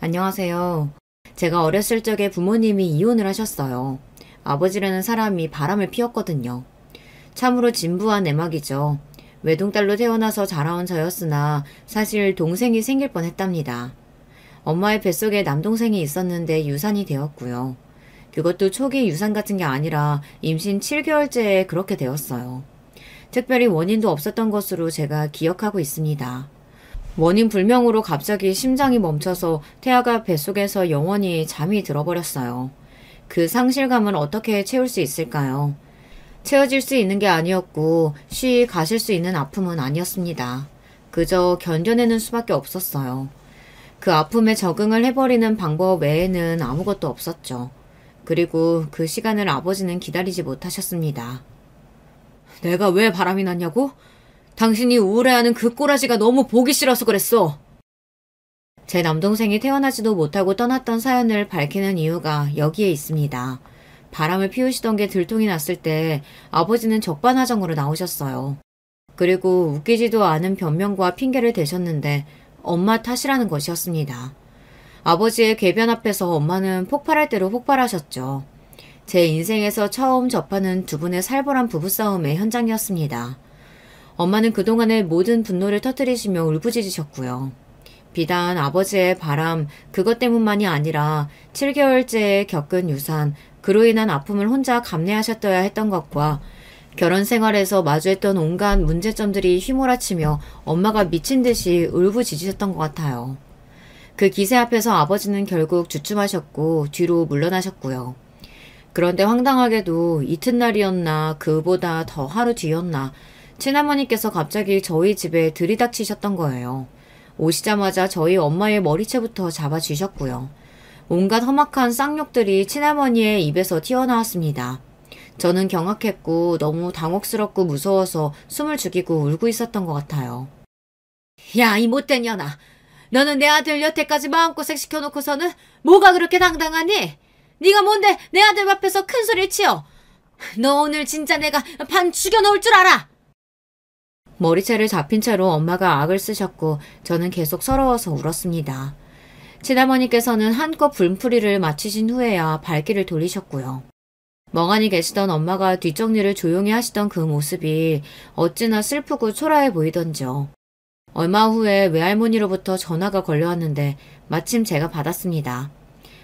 안녕하세요. 제가 어렸을 적에 부모님이 이혼을 하셨어요. 아버지라는 사람이 바람을 피웠거든요. 참으로 진부한 내막이죠. 외동딸로 태어나서 자라온 저였으나 사실 동생이 생길 뻔했답니다. 엄마의 뱃속에 남동생이 있었는데 유산이 되었고요. 그것도 초기 유산 같은 게 아니라 임신 7개월째에 그렇게 되었어요. 특별히 원인도 없었던 것으로 제가 기억하고 있습니다. 원인 불명으로 갑자기 심장이 멈춰서 태아가 뱃속에서 영원히 잠이 들어버렸어요. 그 상실감을 어떻게 채울 수 있을까요? 채워질 수 있는 게 아니었고 쉬이 가실 수 있는 아픔은 아니었습니다. 그저 견뎌내는 수밖에 없었어요. 그 아픔에 적응을 해버리는 방법 외에는 아무것도 없었죠. 그리고 그 시간을 아버지는 기다리지 못하셨습니다. 내가 왜 바람이 났냐고? 당신이 우울해하는 그 꼬라지가 너무 보기 싫어서 그랬어. 제 남동생이 태어나지도 못하고 떠났던 사연을 밝히는 이유가 여기에 있습니다. 바람을 피우시던 게 들통이 났을 때 아버지는 적반하장으로 나오셨어요. 그리고 웃기지도 않은 변명과 핑계를 대셨는데 엄마 탓이라는 것이었습니다. 아버지의 궤변 앞에서 엄마는 폭발할 대로 폭발하셨죠. 제 인생에서 처음 접하는 두 분의 살벌한 부부싸움의 현장이었습니다. 엄마는 그동안의 모든 분노를 터뜨리시며 울부짖으셨고요. 비단 아버지의 바람, 그것 때문만이 아니라 7개월째에 겪은 유산, 그로 인한 아픔을 혼자 감내하셨어야 했던 것과 결혼 생활에서 마주했던 온갖 문제점들이 휘몰아치며 엄마가 미친 듯이 울부짖으셨던 것 같아요. 그 기세 앞에서 아버지는 결국 주춤하셨고 뒤로 물러나셨고요. 그런데 황당하게도 이튿날이었나 그보다 더 하루 뒤였나 친할머니께서 갑자기 저희 집에 들이닥치셨던 거예요. 오시자마자 저희 엄마의 머리채부터 잡아주셨고요. 온갖 험악한 쌍욕들이 친할머니의 입에서 튀어나왔습니다. 저는 경악했고 너무 당혹스럽고 무서워서 숨을 죽이고 울고 있었던 것 같아요. 야, 이 못된 년아. 너는 내 아들 여태까지 마음고생 시켜놓고서는 뭐가 그렇게 당당하니? 네가 뭔데 내 아들 앞에서 큰 소리를 치어? 너 오늘 진짜 내가 반 죽여놓을 줄 알아! 머리채를 잡힌 채로 엄마가 악을 쓰셨고 저는 계속 서러워서 울었습니다. 친할머니께서는 한껏 분풀이를 마치신 후에야 발길을 돌리셨고요. 멍하니 계시던 엄마가 뒷정리를 조용히 하시던 그 모습이 어찌나 슬프고 초라해 보이던지요. 얼마 후에 외할머니로부터 전화가 걸려왔는데 마침 제가 받았습니다.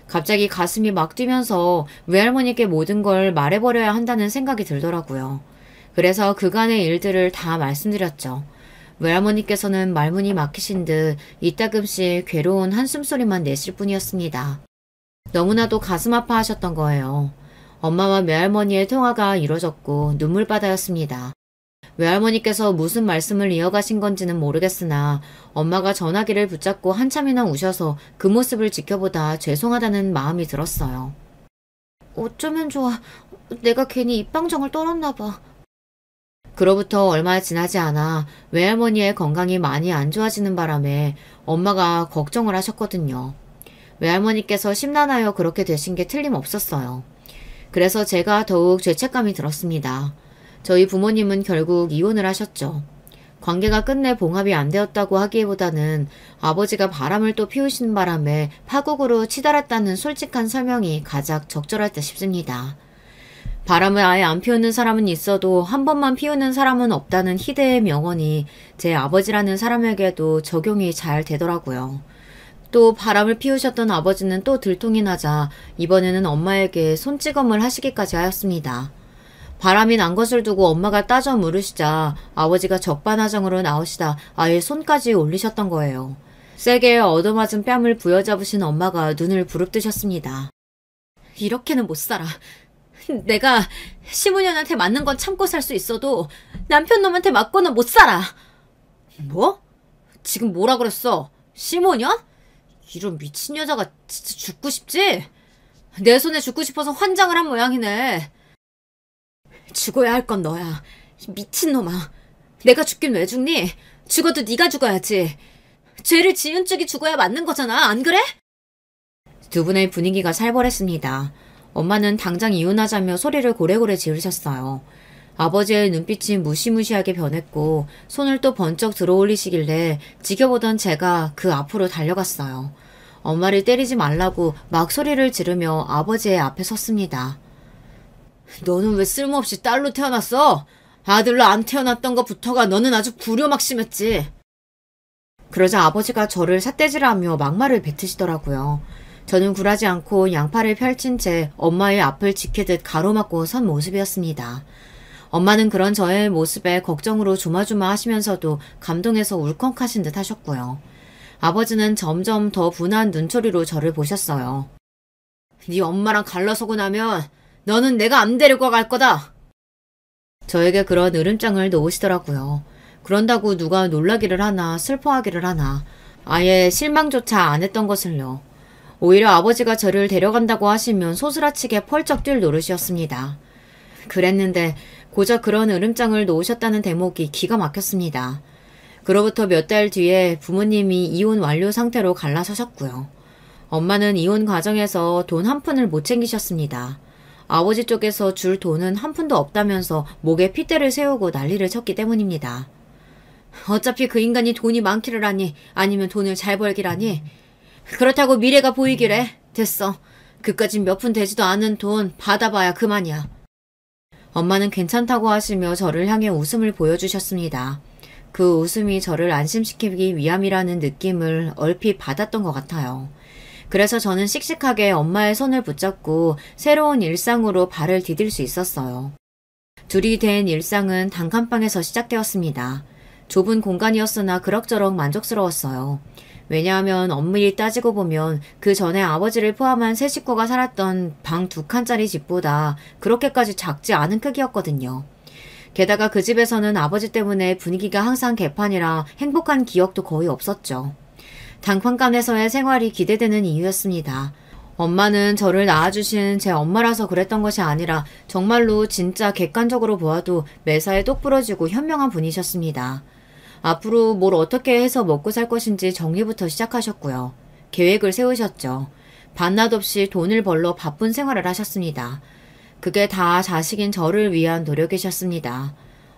갑자기 가슴이 막 뛰면서 외할머니께 모든 걸 말해버려야 한다는 생각이 들더라고요. 그래서 그간의 일들을 다 말씀드렸죠. 외할머니께서는 말문이 막히신 듯 이따금씩 괴로운 한숨소리만 내실 뿐이었습니다. 너무나도 가슴 아파하셨던 거예요. 엄마와 외할머니의 통화가 이뤄졌고 눈물바다였습니다. 외할머니께서 무슨 말씀을 이어가신 건지는 모르겠으나 엄마가 전화기를 붙잡고 한참이나 우셔서 그 모습을 지켜보다 죄송하다는 마음이 들었어요. 어쩌면 좋아. 내가 괜히 입방정을 떨었나 봐. 그로부터 얼마 지나지 않아 외할머니의 건강이 많이 안 좋아지는 바람에 엄마가 걱정을 하셨거든요. 외할머니께서 심란하여 그렇게 되신 게 틀림없었어요. 그래서 제가 더욱 죄책감이 들었습니다. 저희 부모님은 결국 이혼을 하셨죠. 관계가 끝내 봉합이 안 되었다고 하기보다는 아버지가 바람을 또 피우시는 바람에 파국으로 치달았다는 솔직한 설명이 가장 적절할 듯 싶습니다. 바람을 아예 안 피우는 사람은 있어도 한 번만 피우는 사람은 없다는 희대의 명언이 제 아버지라는 사람에게도 적용이 잘 되더라고요. 또 바람을 피우셨던 아버지는 또 들통이 나자 이번에는 엄마에게 손찌검을 하시기까지 하였습니다. 바람이 난 것을 두고 엄마가 따져 물으시자 아버지가 적반하장으로 나오시다 아예 손까지 올리셨던 거예요. 세게 얻어맞은 뺨을 부여잡으신 엄마가 눈을 부릅뜨셨습니다. 이렇게는 못 살아. 내가 시무년한테 맞는 건 참고 살 수 있어도 남편 놈한테 맞고는 못 살아. 뭐? 지금 뭐라 그랬어? 시모년? 이런 미친 여자가 진짜 죽고 싶지? 내 손에 죽고 싶어서 환장을 한 모양이네. 죽어야 할 건 너야. 미친놈아. 내가 죽긴 왜 죽니? 죽어도 네가 죽어야지. 죄를 지은 쪽이 죽어야 맞는 거잖아. 안 그래? 두 분의 분위기가 살벌했습니다. 엄마는 당장 이혼하자며 소리를 고래고래 지르셨어요. 아버지의 눈빛이 무시무시하게 변했고 손을 또 번쩍 들어올리시길래 지켜보던 제가 그 앞으로 달려갔어요. 엄마를 때리지 말라고 막 소리를 지르며 아버지의 앞에 섰습니다. 너는 왜 쓸모없이 딸로 태어났어? 아들로 안 태어났던 것부터가 너는 아주 불효막심했지. 그러자 아버지가 저를 삿대질하며 막말을 뱉으시더라고요. 저는 굴하지 않고 양팔을 펼친 채 엄마의 앞을 지키듯 가로막고 선 모습이었습니다. 엄마는 그런 저의 모습에 걱정으로 조마조마 하시면서도 감동해서 울컥하신 듯 하셨고요. 아버지는 점점 더 분한 눈초리로 저를 보셨어요. 네 엄마랑 갈라서고 나면 너는 내가 안 데리고 갈 거다. 저에게 그런 으름장을 놓으시더라고요. 그런다고 누가 놀라기를 하나 슬퍼하기를 하나 아예 실망조차 안 했던 것을요. 오히려 아버지가 저를 데려간다고 하시면 소스라치게 펄쩍 뛸 노릇이었습니다. 그랬는데 고작 그런 으름장을 놓으셨다는 대목이 기가 막혔습니다. 그로부터 몇 달 뒤에 부모님이 이혼 완료 상태로 갈라서셨고요. 엄마는 이혼 과정에서 돈 한 푼을 못 챙기셨습니다. 아버지 쪽에서 줄 돈은 한 푼도 없다면서 목에 핏대를 세우고 난리를 쳤기 때문입니다. 어차피 그 인간이 돈이 많기를 하니 아니면 돈을 잘 벌기를 하니 그렇다고 미래가 보이기래. 됐어. 그까진 몇 푼 되지도 않은 돈 받아봐야 그만이야. 엄마는 괜찮다고 하시며 저를 향해 웃음을 보여주셨습니다. 그 웃음이 저를 안심시키기 위함이라는 느낌을 얼핏 받았던 것 같아요. 그래서 저는 씩씩하게 엄마의 손을 붙잡고 새로운 일상으로 발을 디딜 수 있었어요. 둘이 된 일상은 단칸방에서 시작되었습니다. 좁은 공간이었으나 그럭저럭 만족스러웠어요. 왜냐하면 엄밀히 따지고 보면 그 전에 아버지를 포함한 세 식구가 살았던 방 2칸짜리 집보다 그렇게까지 작지 않은 크기였거든요. 게다가 그 집에서는 아버지 때문에 분위기가 항상 개판이라 행복한 기억도 거의 없었죠. 단칸간에서의 생활이 기대되는 이유였습니다. 엄마는 저를 낳아주신 제 엄마라서 그랬던 것이 아니라 정말로 진짜 객관적으로 보아도 매사에 똑부러지고 현명한 분이셨습니다. 앞으로 뭘 어떻게 해서 먹고 살 것인지 정리부터 시작하셨고요. 계획을 세우셨죠. 밤낮 없이 돈을 벌러 바쁜 생활을 하셨습니다. 그게 다 자식인 저를 위한 노력이셨습니다.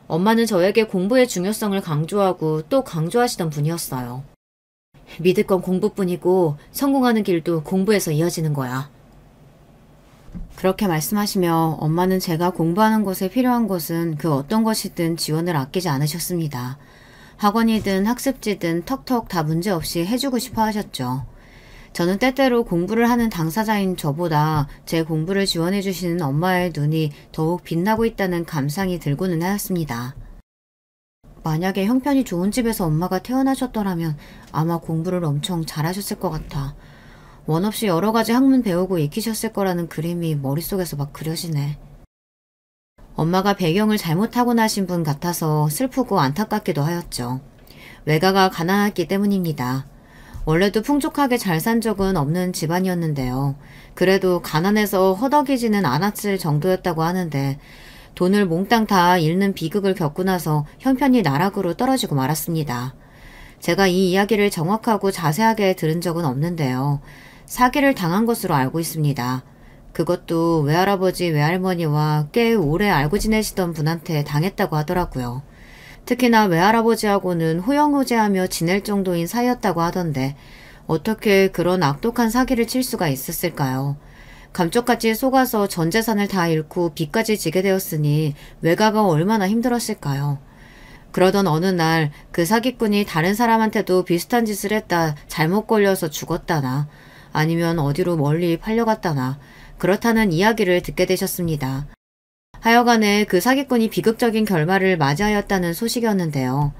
엄마는 저에게 공부의 중요성을 강조하고 또 강조하시던 분이었어요. 믿을 건 공부뿐이고 성공하는 길도 공부에서 이어지는 거야. 그렇게 말씀하시며 엄마는 제가 공부하는 곳에 필요한 것은 그 어떤 것이든 지원을 아끼지 않으셨습니다. 학원이든 학습지든 턱턱 다 문제없이 해주고 싶어 하셨죠. 저는 때때로 공부를 하는 당사자인 저보다 제 공부를 지원해 주시는 엄마의 눈이 더욱 빛나고 있다는 감상이 들고는 하였습니다. 만약에 형편이 좋은 집에서 엄마가 태어나셨더라면 아마 공부를 엄청 잘하셨을 것 같아. 원 없이 여러 가지 학문 배우고 익히셨을 거라는 그림이 머릿속에서 막 그려지네. 엄마가 배경을 잘못 타고나신 분 같아서 슬프고 안타깝기도 하였죠. 외가가 가난했기 때문입니다. 원래도 풍족하게 잘 산 적은 없는 집안이었는데요. 그래도 가난해서 허덕이지는 않았을 정도였다고 하는데 돈을 몽땅 다 잃는 비극을 겪고 나서 형편이 나락으로 떨어지고 말았습니다. 제가 이 이야기를 정확하고 자세하게 들은 적은 없는데요. 사기를 당한 것으로 알고 있습니다. 그것도 외할아버지, 외할머니와 꽤 오래 알고 지내시던 분한테 당했다고 하더라고요. 특히나 외할아버지하고는 호영호재하며 지낼 정도인 사이였다고 하던데 어떻게 그런 악독한 사기를 칠 수가 있었을까요? 감쪽같이 속아서 전 재산을 다 잃고 빚까지 지게 되었으니 외가가 얼마나 힘들었을까요? 그러던 어느 날 그 사기꾼이 다른 사람한테도 비슷한 짓을 했다 잘못 걸려서 죽었다나 아니면 어디로 멀리 팔려갔다나 그렇다는 이야기를 듣게 되셨습니다. 하여간에 그 사기꾼이 비극적인 결말을 맞이하였다는 소식이었는데요.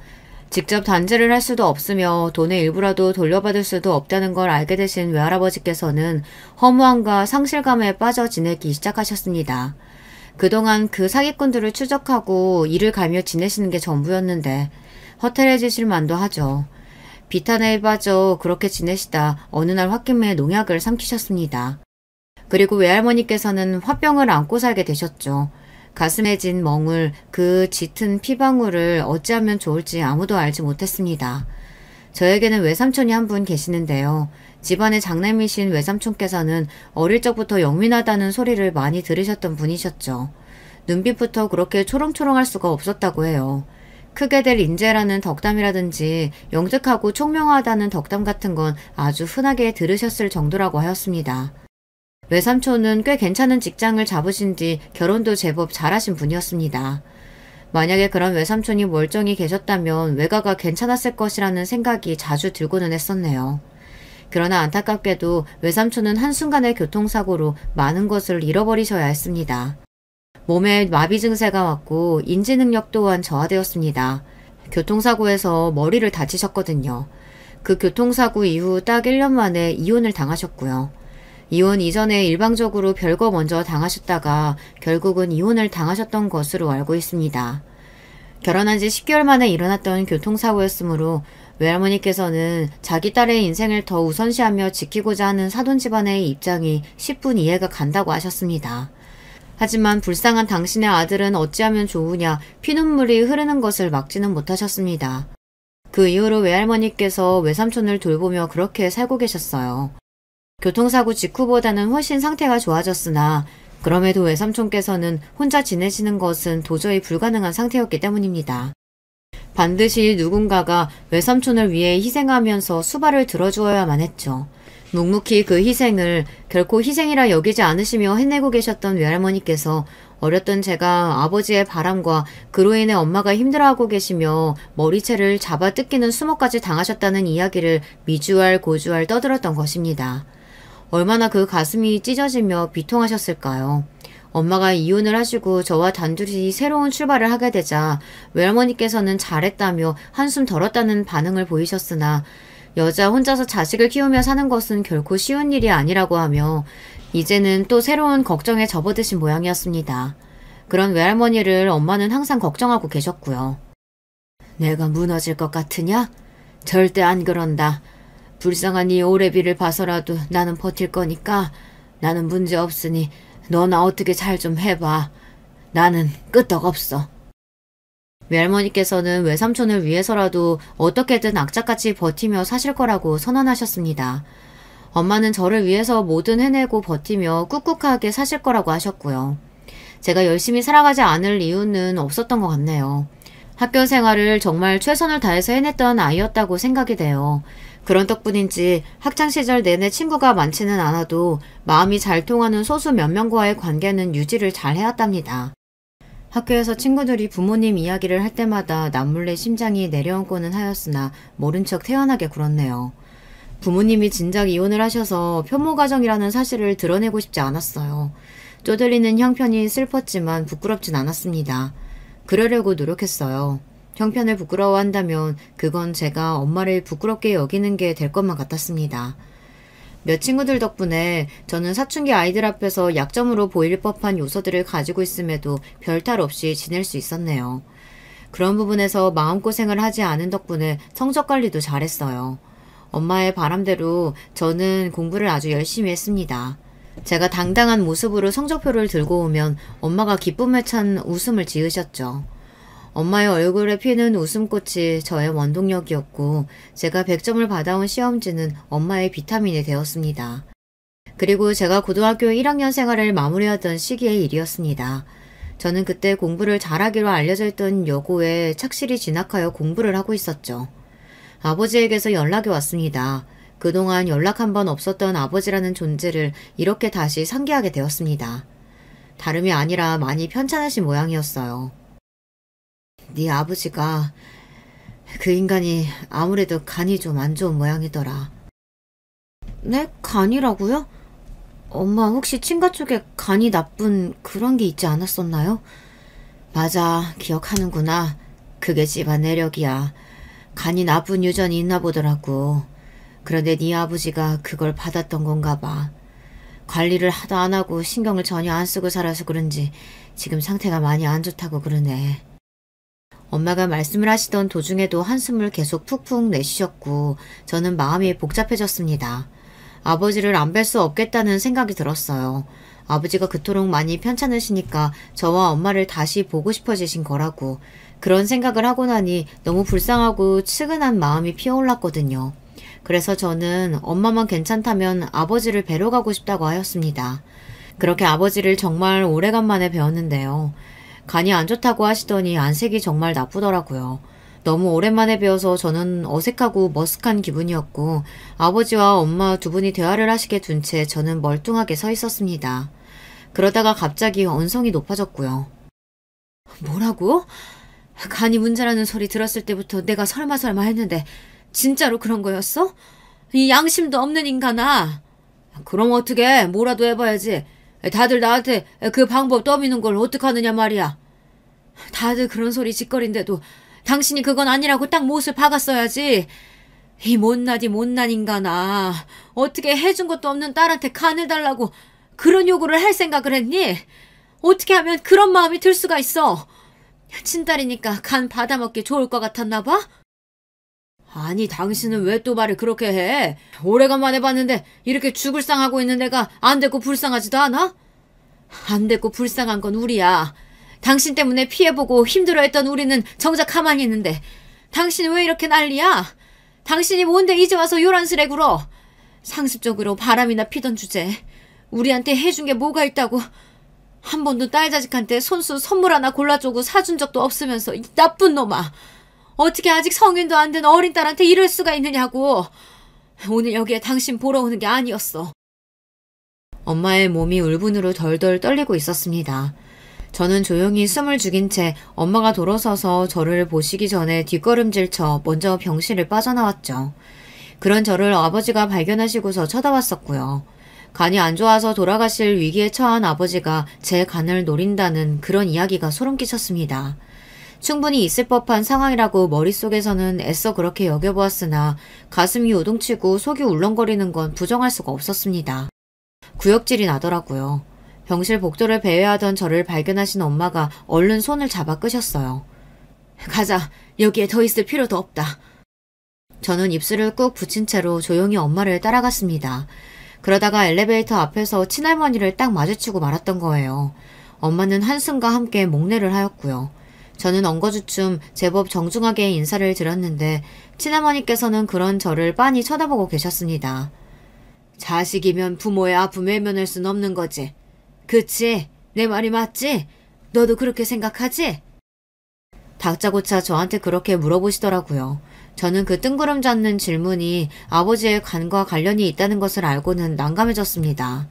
직접 단죄를 할 수도 없으며 돈의 일부라도 돌려받을 수도 없다는 걸 알게 되신 외할아버지께서는 허무함과 상실감에 빠져 지내기 시작하셨습니다. 그동안 그 사기꾼들을 추적하고 이를 갈며 지내시는 게 전부였는데 허탈해지실 만도 하죠. 비탄에 빠져 그렇게 지내시다 어느 날 홧김에 농약을 삼키셨습니다. 그리고 외할머니께서는 화병을 안고 살게 되셨죠. 가슴에 진 멍을 그 짙은 피방울을 어찌하면 좋을지 아무도 알지 못했습니다. 저에게는 외삼촌이 한 분 계시는데요. 집안의 장남이신 외삼촌께서는 어릴 적부터 영민하다는 소리를 많이 들으셨던 분이셨죠. 눈빛부터 그렇게 초롱초롱할 수가 없었다고 해요. 크게 될 인재라는 덕담이라든지 영특하고 총명하다는 덕담 같은 건 아주 흔하게 들으셨을 정도라고 하였습니다. 외삼촌은 꽤 괜찮은 직장을 잡으신 뒤 결혼도 제법 잘하신 분이었습니다. 만약에 그런 외삼촌이 멀쩡히 계셨다면 외가가 괜찮았을 것이라는 생각이 자주 들고는 했었네요. 그러나 안타깝게도 외삼촌은 한순간의 교통사고로 많은 것을 잃어버리셔야 했습니다. 몸에 마비 증세가 왔고 인지 능력 또한 저하되었습니다. 교통사고에서 머리를 다치셨거든요. 그 교통사고 이후 딱 1년 만에 이혼을 당하셨고요. 이혼 이전에 일방적으로 별거 먼저 당하셨다가 결국은 이혼을 당하셨던 것으로 알고 있습니다. 결혼한 지 10개월 만에 일어났던 교통사고였으므로 외할머니께서는 자기 딸의 인생을 더 우선시하며 지키고자 하는 사돈 집안의 입장이 10분 이해가 간다고 하셨습니다. 하지만 불쌍한 당신의 아들은 어찌하면 좋으냐 피눈물이 흐르는 것을 막지는 못하셨습니다. 그 이후로 외할머니께서 외삼촌을 돌보며 그렇게 살고 계셨어요. 교통사고 직후보다는 훨씬 상태가 좋아졌으나 그럼에도 외삼촌께서는 혼자 지내시는 것은 도저히 불가능한 상태였기 때문입니다. 반드시 누군가가 외삼촌을 위해 희생하면서 수발을 들어주어야만 했죠. 묵묵히 그 희생을 결코 희생이라 여기지 않으시며 해내고 계셨던 외할머니께서 어렸던 제가 아버지의 바람과 그로 인해 엄마가 힘들어하고 계시며 머리채를 잡아 뜯기는 수모까지 당하셨다는 이야기를 미주알 고주알 떠들었던 것입니다. 얼마나 그 가슴이 찢어지며 비통하셨을까요? 엄마가 이혼을 하시고 저와 단둘이 새로운 출발을 하게 되자 외할머니께서는 잘했다며 한숨 덜었다는 반응을 보이셨으나 여자 혼자서 자식을 키우며 사는 것은 결코 쉬운 일이 아니라고 하며 이제는 또 새로운 걱정에 접어드신 모양이었습니다. 그런 외할머니를 엄마는 항상 걱정하고 계셨고요. 내가 무너질 것 같으냐? 절대 안 그런다. 불쌍한 이 오래비를 봐서라도 나는 버틸 거니까 나는 문제 없으니 너나 어떻게 잘 좀 해봐. 나는 끄떡없어. 외할머니께서는 외삼촌을 위해서라도 어떻게든 악착같이 버티며 사실 거라고 선언하셨습니다. 엄마는 저를 위해서 뭐든 해내고 버티며 꿋꿋하게 사실 거라고 하셨고요. 제가 열심히 살아가지 않을 이유는 없었던 것 같네요. 학교 생활을 정말 최선을 다해서 해냈던 아이였다고 생각이 돼요. 그런 덕분인지 학창시절 내내 친구가 많지는 않아도 마음이 잘 통하는 소수 몇 명과의 관계는 유지를 잘 해왔답니다. 학교에서 친구들이 부모님 이야기를 할 때마다 남몰래 심장이 내려앉고는 하였으나 모른 척 태연하게 굴었네요. 부모님이 진작 이혼을 하셔서 편모가정이라는 사실을 드러내고 싶지 않았어요. 쪼들리는 형편이 슬펐지만 부끄럽진 않았습니다. 그러려고 노력했어요. 형편을 부끄러워한다면 그건 제가 엄마를 부끄럽게 여기는 게 될 것만 같았습니다. 몇 친구들 덕분에 저는 사춘기 아이들 앞에서 약점으로 보일 법한 요소들을 가지고 있음에도 별탈 없이 지낼 수 있었네요. 그런 부분에서 마음고생을 하지 않은 덕분에 성적 관리도 잘했어요. 엄마의 바람대로 저는 공부를 아주 열심히 했습니다. 제가 당당한 모습으로 성적표를 들고 오면 엄마가 기쁨에 찬 웃음을 지으셨죠. 엄마의 얼굴에 피는 웃음꽃이 저의 원동력이었고 제가 100점을 받아온 시험지는 엄마의 비타민이 되었습니다. 그리고 제가 고등학교 1학년 생활을 마무리하던 시기의 일이었습니다. 저는 그때 공부를 잘하기로 알려져 있던 여고에 착실히 진학하여 공부를 하고 있었죠. 아버지에게서 연락이 왔습니다. 그동안 연락 한 번 없었던 아버지라는 존재를 이렇게 다시 상기하게 되었습니다. 다름이 아니라 많이 편찮으신 모양이었어요. 네 아버지가 그 인간이 아무래도 간이 좀 안 좋은 모양이더라. 네? 간이라고요? 엄마 혹시 친가 쪽에 간이 나쁜 그런 게 있지 않았었나요? 맞아, 기억하는구나. 그게 집안 내력이야. 간이 나쁜 유전이 있나 보더라고. 그런데 네 아버지가 그걸 받았던 건가 봐. 관리를 하도 안 하고 신경을 전혀 안 쓰고 살아서 그런지 지금 상태가 많이 안 좋다고 그러네. 엄마가 말씀을 하시던 도중에도 한숨을 계속 푹푹 내쉬셨고 저는 마음이 복잡해졌습니다. 아버지를 안 뵐 수 없겠다는 생각이 들었어요. 아버지가 그토록 많이 편찮으시니까 저와 엄마를 다시 보고 싶어지신 거라고. 그런 생각을 하고 나니 너무 불쌍하고 측은한 마음이 피어올랐거든요. 그래서 저는 엄마만 괜찮다면 아버지를 뵈러 가고 싶다고 하였습니다. 그렇게 아버지를 정말 오래간만에 뵈었는데요. 간이 안 좋다고 하시더니 안색이 정말 나쁘더라고요. 너무 오랜만에 뵈어서 저는 어색하고 머쓱한 기분이었고 아버지와 엄마 두 분이 대화를 하시게 둔 채 저는 멀뚱하게 서 있었습니다. 그러다가 갑자기 언성이 높아졌고요. 뭐라고? 간이 문제라는 소리 들었을 때부터 내가 설마 했는데 진짜로 그런 거였어? 이 양심도 없는 인간아. 그럼 어떻게 뭐라도 해봐야지. 다들 나한테 그 방법 떠미는 걸 어떡하느냐 말이야. 다들 그런 소리 짓거린데도 당신이 그건 아니라고 딱 못을 박았어야지. 이 못난 인간아. 어떻게 해준 것도 없는 딸한테 간을 달라고 그런 요구를 할 생각을 했니? 어떻게 하면 그런 마음이 들 수가 있어? 친딸이니까 간 받아먹기 좋을 것 같았나 봐? 아니 당신은 왜 또 말을 그렇게 해? 오래간만에 봤는데 이렇게 죽을 상하고 있는 내가 안 됐고 불쌍하지도 않아? 안 됐고 불쌍한 건 우리야. 당신 때문에 피해보고 힘들어했던 우리는 정작 가만히 있는데 당신은 왜 이렇게 난리야? 당신이 뭔데 이제 와서 요란스레 굴어? 상습적으로 바람이나 피던 주제 우리한테 해준 게 뭐가 있다고. 한 번도 딸 자식한테 손수 선물 하나 골라주고 사준 적도 없으면서 이 나쁜 놈아. 어떻게 아직 성인도 안 된 어린 딸한테 이럴 수가 있느냐고. 오늘 여기에 당신 보러 오는 게 아니었어. 엄마의 몸이 울분으로 덜덜 떨리고 있었습니다. 저는 조용히 숨을 죽인 채 엄마가 돌아서서 저를 보시기 전에 뒷걸음질쳐 먼저 병실을 빠져나왔죠. 그런 저를 아버지가 발견하시고서 쳐다봤었고요. 간이 안 좋아서 돌아가실 위기에 처한 아버지가 제 간을 노린다는 그런 이야기가 소름 끼쳤습니다. 충분히 있을 법한 상황이라고 머릿속에서는 애써 그렇게 여겨보았으나 가슴이 요동치고 속이 울렁거리는 건 부정할 수가 없었습니다. 구역질이 나더라고요. 병실 복도를 배회하던 저를 발견하신 엄마가 얼른 손을 잡아 끄셨어요. 가자. 여기에 더 있을 필요도 없다. 저는 입술을 꾹 붙인 채로 조용히 엄마를 따라갔습니다. 그러다가 엘리베이터 앞에서 친할머니를 딱 마주치고 말았던 거예요. 엄마는 한숨과 함께 목례를 하였고요. 저는 엉거주춤 제법 정중하게 인사를 드렸는데 친할머니께서는 그런 저를 빤히 쳐다보고 계셨습니다. 자식이면 부모의 아픔 외면할 순 없는 거지. 그치? 내 말이 맞지? 너도 그렇게 생각하지? 다짜고짜 저한테 그렇게 물어보시더라고요. 저는 그 뜬구름 잡는 질문이 아버지의 간과 관련이 있다는 것을 알고는 난감해졌습니다.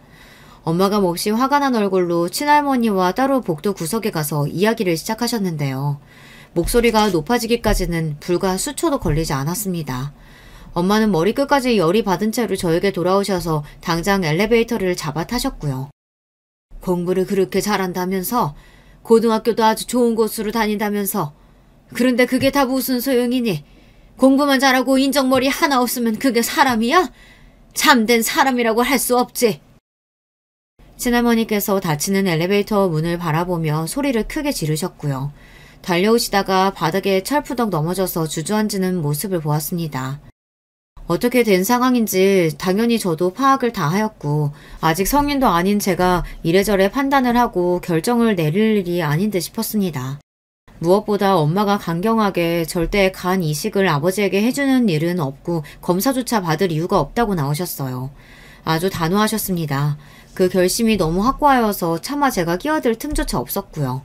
엄마가 몹시 화가 난 얼굴로 친할머니와 따로 복도 구석에 가서 이야기를 시작하셨는데요. 목소리가 높아지기까지는 불과 수초도 걸리지 않았습니다. 엄마는 머리끝까지 열이 받은 채로 저에게 돌아오셔서 당장 엘리베이터를 잡아 타셨고요. 공부를 그렇게 잘한다면서? 고등학교도 아주 좋은 곳으로 다닌다면서? 그런데 그게 다 무슨 소용이니? 공부만 잘하고 인정머리 하나 없으면 그게 사람이야? 참된 사람이라고 할 수 없지. 친할머니께서 닫히는 엘리베이터 문을 바라보며 소리를 크게 지르셨고요. 달려오시다가 바닥에 철푸덕 넘어져서 주저앉는 모습을 보았습니다. 어떻게 된 상황인지 당연히 저도 파악을 다 하였고 아직 성인도 아닌 제가 이래저래 판단을 하고 결정을 내릴 일이 아닌 듯 싶었습니다. 무엇보다 엄마가 강경하게 절대 간 이식을 아버지에게 해주는 일은 없고 검사조차 받을 이유가 없다고 나오셨어요. 아주 단호하셨습니다. 그 결심이 너무 확고하여서 차마 제가 끼어들 틈조차 없었고요.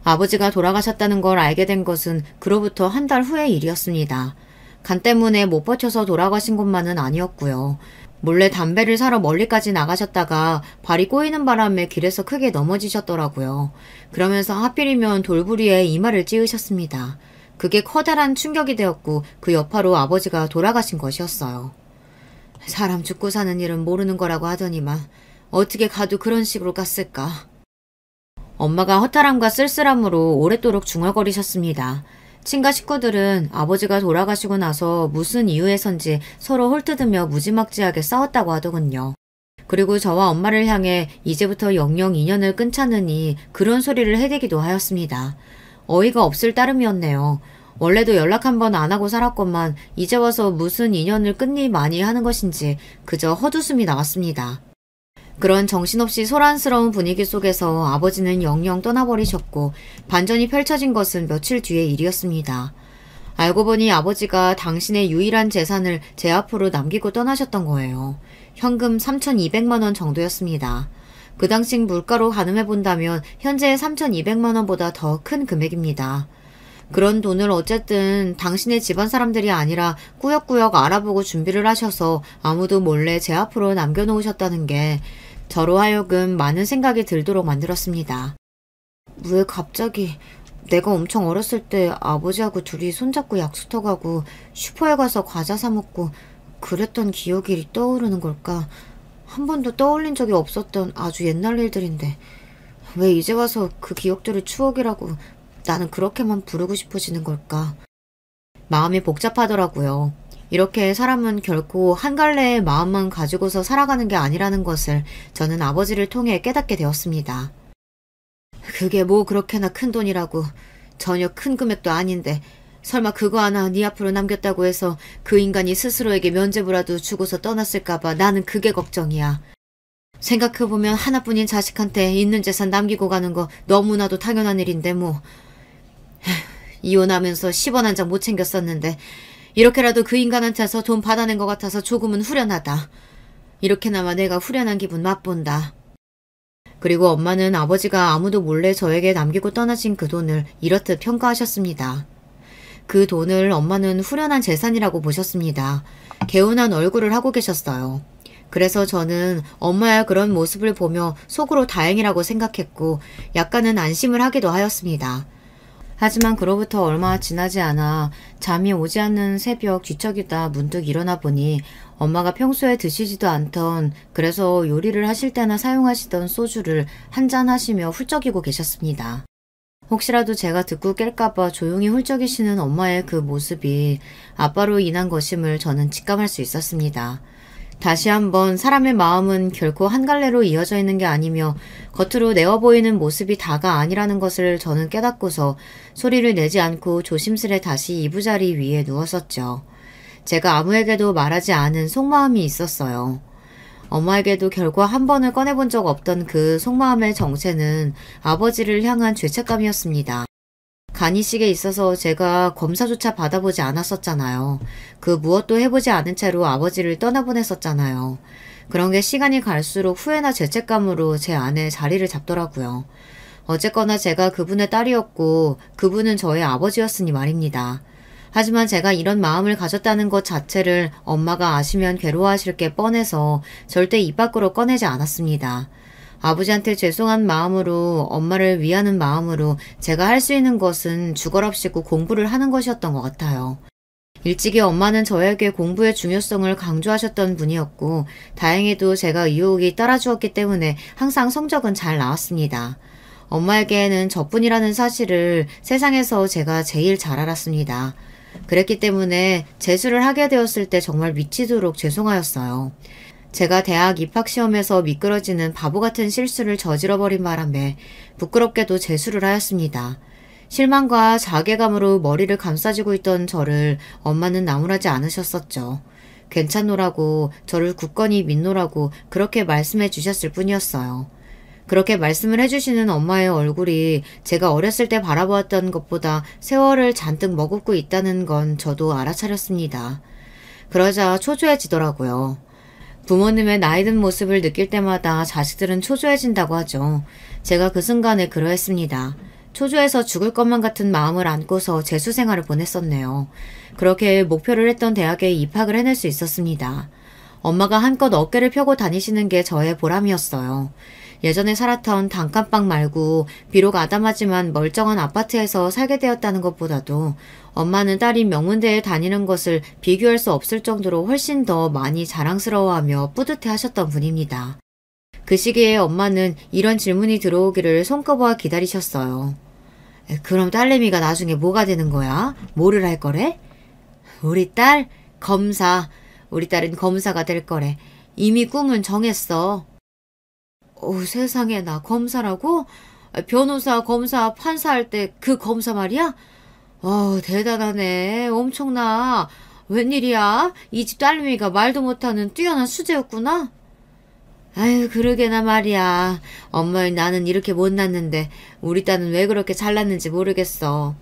아버지가 돌아가셨다는 걸 알게 된 것은 그로부터 한 달 후의 일이었습니다. 간 때문에 못 버텨서 돌아가신 것만은 아니었고요. 몰래 담배를 사러 멀리까지 나가셨다가 발이 꼬이는 바람에 길에서 크게 넘어지셨더라고요. 그러면서 하필이면 돌부리에 이마를 찌으셨습니다. 그게 커다란 충격이 되었고 그 여파로 아버지가 돌아가신 것이었어요. 사람 죽고 사는 일은 모르는 거라고 하더니만 어떻게 가도 그런 식으로 갔을까. 엄마가 허탈함과 쓸쓸함으로 오랫도록 중얼거리셨습니다. 친가 식구들은 아버지가 돌아가시고 나서 무슨 이유에선지 서로 홀뜯으며 무지막지하게 싸웠다고 하더군요. 그리고 저와 엄마를 향해 이제부터 영영 인연을 끊자느니 그런 소리를 해대기도 하였습니다. 어이가 없을 따름이었네요. 원래도 연락 한 번 안 하고 살았건만 이제 와서 무슨 인연을 끊니 많이 하는 것인지 그저 헛웃음이 나왔습니다. 그런 정신없이 소란스러운 분위기 속에서 아버지는 영영 떠나버리셨고 반전이 펼쳐진 것은 며칠 뒤의 일이었습니다. 알고 보니 아버지가 당신의 유일한 재산을 제 앞으로 남기고 떠나셨던 거예요. 현금 3,200만 원 정도였습니다. 그 당시 물가로 가늠해 본다면 현재의 3,200만 원보다 더 큰 금액입니다. 그런 돈을 어쨌든 당신의 집안 사람들이 아니라 꾸역꾸역 알아보고 준비를 하셔서 아무도 몰래 제 앞으로 남겨놓으셨다는 게 저로 하여금 많은 생각이 들도록 만들었습니다. 왜 갑자기 내가 엄청 어렸을 때 아버지하고 둘이 손잡고 약수터 가고 슈퍼에 가서 과자 사 먹고 그랬던 기억이 떠오르는 걸까? 한 번도 떠올린 적이 없었던 아주 옛날 일들인데 왜 이제 와서 그 기억들을 추억이라고 나는 그렇게만 부르고 싶어지는 걸까? 마음이 복잡하더라고요. 이렇게 사람은 결코 한 갈래의 마음만 가지고서 살아가는 게 아니라는 것을 저는 아버지를 통해 깨닫게 되었습니다. 그게 뭐 그렇게나 큰 돈이라고. 전혀 큰 금액도 아닌데 설마 그거 하나 네 앞으로 남겼다고 해서 그 인간이 스스로에게 면죄부라도 주고서 떠났을까봐 나는 그게 걱정이야. 생각해보면 하나뿐인 자식한테 있는 재산 남기고 가는 거 너무나도 당연한 일인데 뭐. 이혼하면서 10원 한 장 못 챙겼었는데 이렇게라도 그 인간한테서 돈 받아낸 것 같아서 조금은 후련하다. 이렇게나마 내가 후련한 기분 맛본다. 그리고 엄마는 아버지가 아무도 몰래 저에게 남기고 떠나신 그 돈을 이렇듯 평가하셨습니다. 그 돈을 엄마는 후련한 재산이라고 보셨습니다. 개운한 얼굴을 하고 계셨어요. 그래서 저는 엄마의 그런 모습을 보며 속으로 다행이라고 생각했고 약간은 안심을 하기도 하였습니다. 하지만 그로부터 얼마 지나지 않아 잠이 오지 않는 새벽 뒤척이다 문득 일어나 보니 엄마가 평소에 드시지도 않던 그래서 요리를 하실 때나 사용하시던 소주를 한잔 하시며 훌쩍이고 계셨습니다. 혹시라도 제가 듣고 깰까봐 조용히 훌쩍이시는 엄마의 그 모습이 아빠로 인한 것임을 저는 직감할 수 있었습니다. 다시 한번 사람의 마음은 결코 한 갈래로 이어져 있는 게 아니며 겉으로 내어 보이는 모습이 다가 아니라는 것을 저는 깨닫고서 소리를 내지 않고 조심스레 다시 이부자리 위에 누웠었죠. 제가 아무에게도 말하지 않은 속마음이 있었어요. 엄마에게도 결코 한 번을 꺼내본 적 없던 그 속마음의 정체는 아버지를 향한 죄책감이었습니다. 간이식에 있어서 제가 검사조차 받아보지 않았었잖아요. 그 무엇도 해보지 않은 채로 아버지를 떠나보냈었잖아요. 그런 게 시간이 갈수록 후회나 죄책감으로 제 안에 자리를 잡더라고요. 어쨌거나 제가 그분의 딸이었고 그분은 저의 아버지였으니 말입니다. 하지만 제가 이런 마음을 가졌다는 것 자체를 엄마가 아시면 괴로워하실 게 뻔해서 절대 입 밖으로 꺼내지 않았습니다. 아버지한테 죄송한 마음으로 엄마를 위하는 마음으로 제가 할 수 있는 것은 죽어랍시고 공부를 하는 것이었던 것 같아요. 일찍이 엄마는 저에게 공부의 중요성을 강조하셨던 분이었고 다행히도 제가 의욕이 따라주었기 때문에 항상 성적은 잘 나왔습니다. 엄마에게는 저뿐이라는 사실을 세상에서 제가 제일 잘 알았습니다. 그랬기 때문에 재수를 하게 되었을 때 정말 미치도록 죄송하였어요. 제가 대학 입학시험에서 미끄러지는 바보 같은 실수를 저질러버린 바람에 부끄럽게도 재수를 하였습니다. 실망과 자괴감으로 머리를 감싸쥐고 있던 저를 엄마는 나무라지 않으셨었죠. 괜찮노라고 저를 굳건히 믿노라고 그렇게 말씀해 주셨을 뿐이었어요. 그렇게 말씀을 해주시는 엄마의 얼굴이 제가 어렸을 때 바라보았던 것보다 세월을 잔뜩 머금고 있다는 건 저도 알아차렸습니다. 그러자 초조해지더라고요. 부모님의 나이든 모습을 느낄 때마다 자식들은 초조해진다고 하죠. 제가 그 순간에 그러했습니다. 초조해서 죽을 것만 같은 마음을 안고서 재수 생활을 보냈었네요. 그렇게 목표를 했던 대학에 입학을 해낼 수 있었습니다. 엄마가 한껏 어깨를 펴고 다니시는 게 저의 보람이었어요. 예전에 살았던 단칸방 말고 비록 아담하지만 멀쩡한 아파트에서 살게 되었다는 것보다도 엄마는 딸이 명문대에 다니는 것을 비교할 수 없을 정도로 훨씬 더 많이 자랑스러워하며 뿌듯해 하셨던 분입니다. 그 시기에 엄마는 이런 질문이 들어오기를 손꼽아 기다리셨어요. 그럼 딸내미가 나중에 뭐가 되는 거야? 뭐를 할 거래? 우리 딸? 검사. 우리 딸은 검사가 될 거래. 이미 꿈은 정했어. 세상에 나 검사라고? 변호사, 검사, 판사할 때 그 검사 말이야? 대단하네. 엄청나. 웬일이야? 이 집 딸내미가 말도 못하는 뛰어난 수재였구나? 아유, 그러게나 말이야. 엄마는 나는 이렇게 못났는데 우리 딸은 왜 그렇게 잘났는지 모르겠어.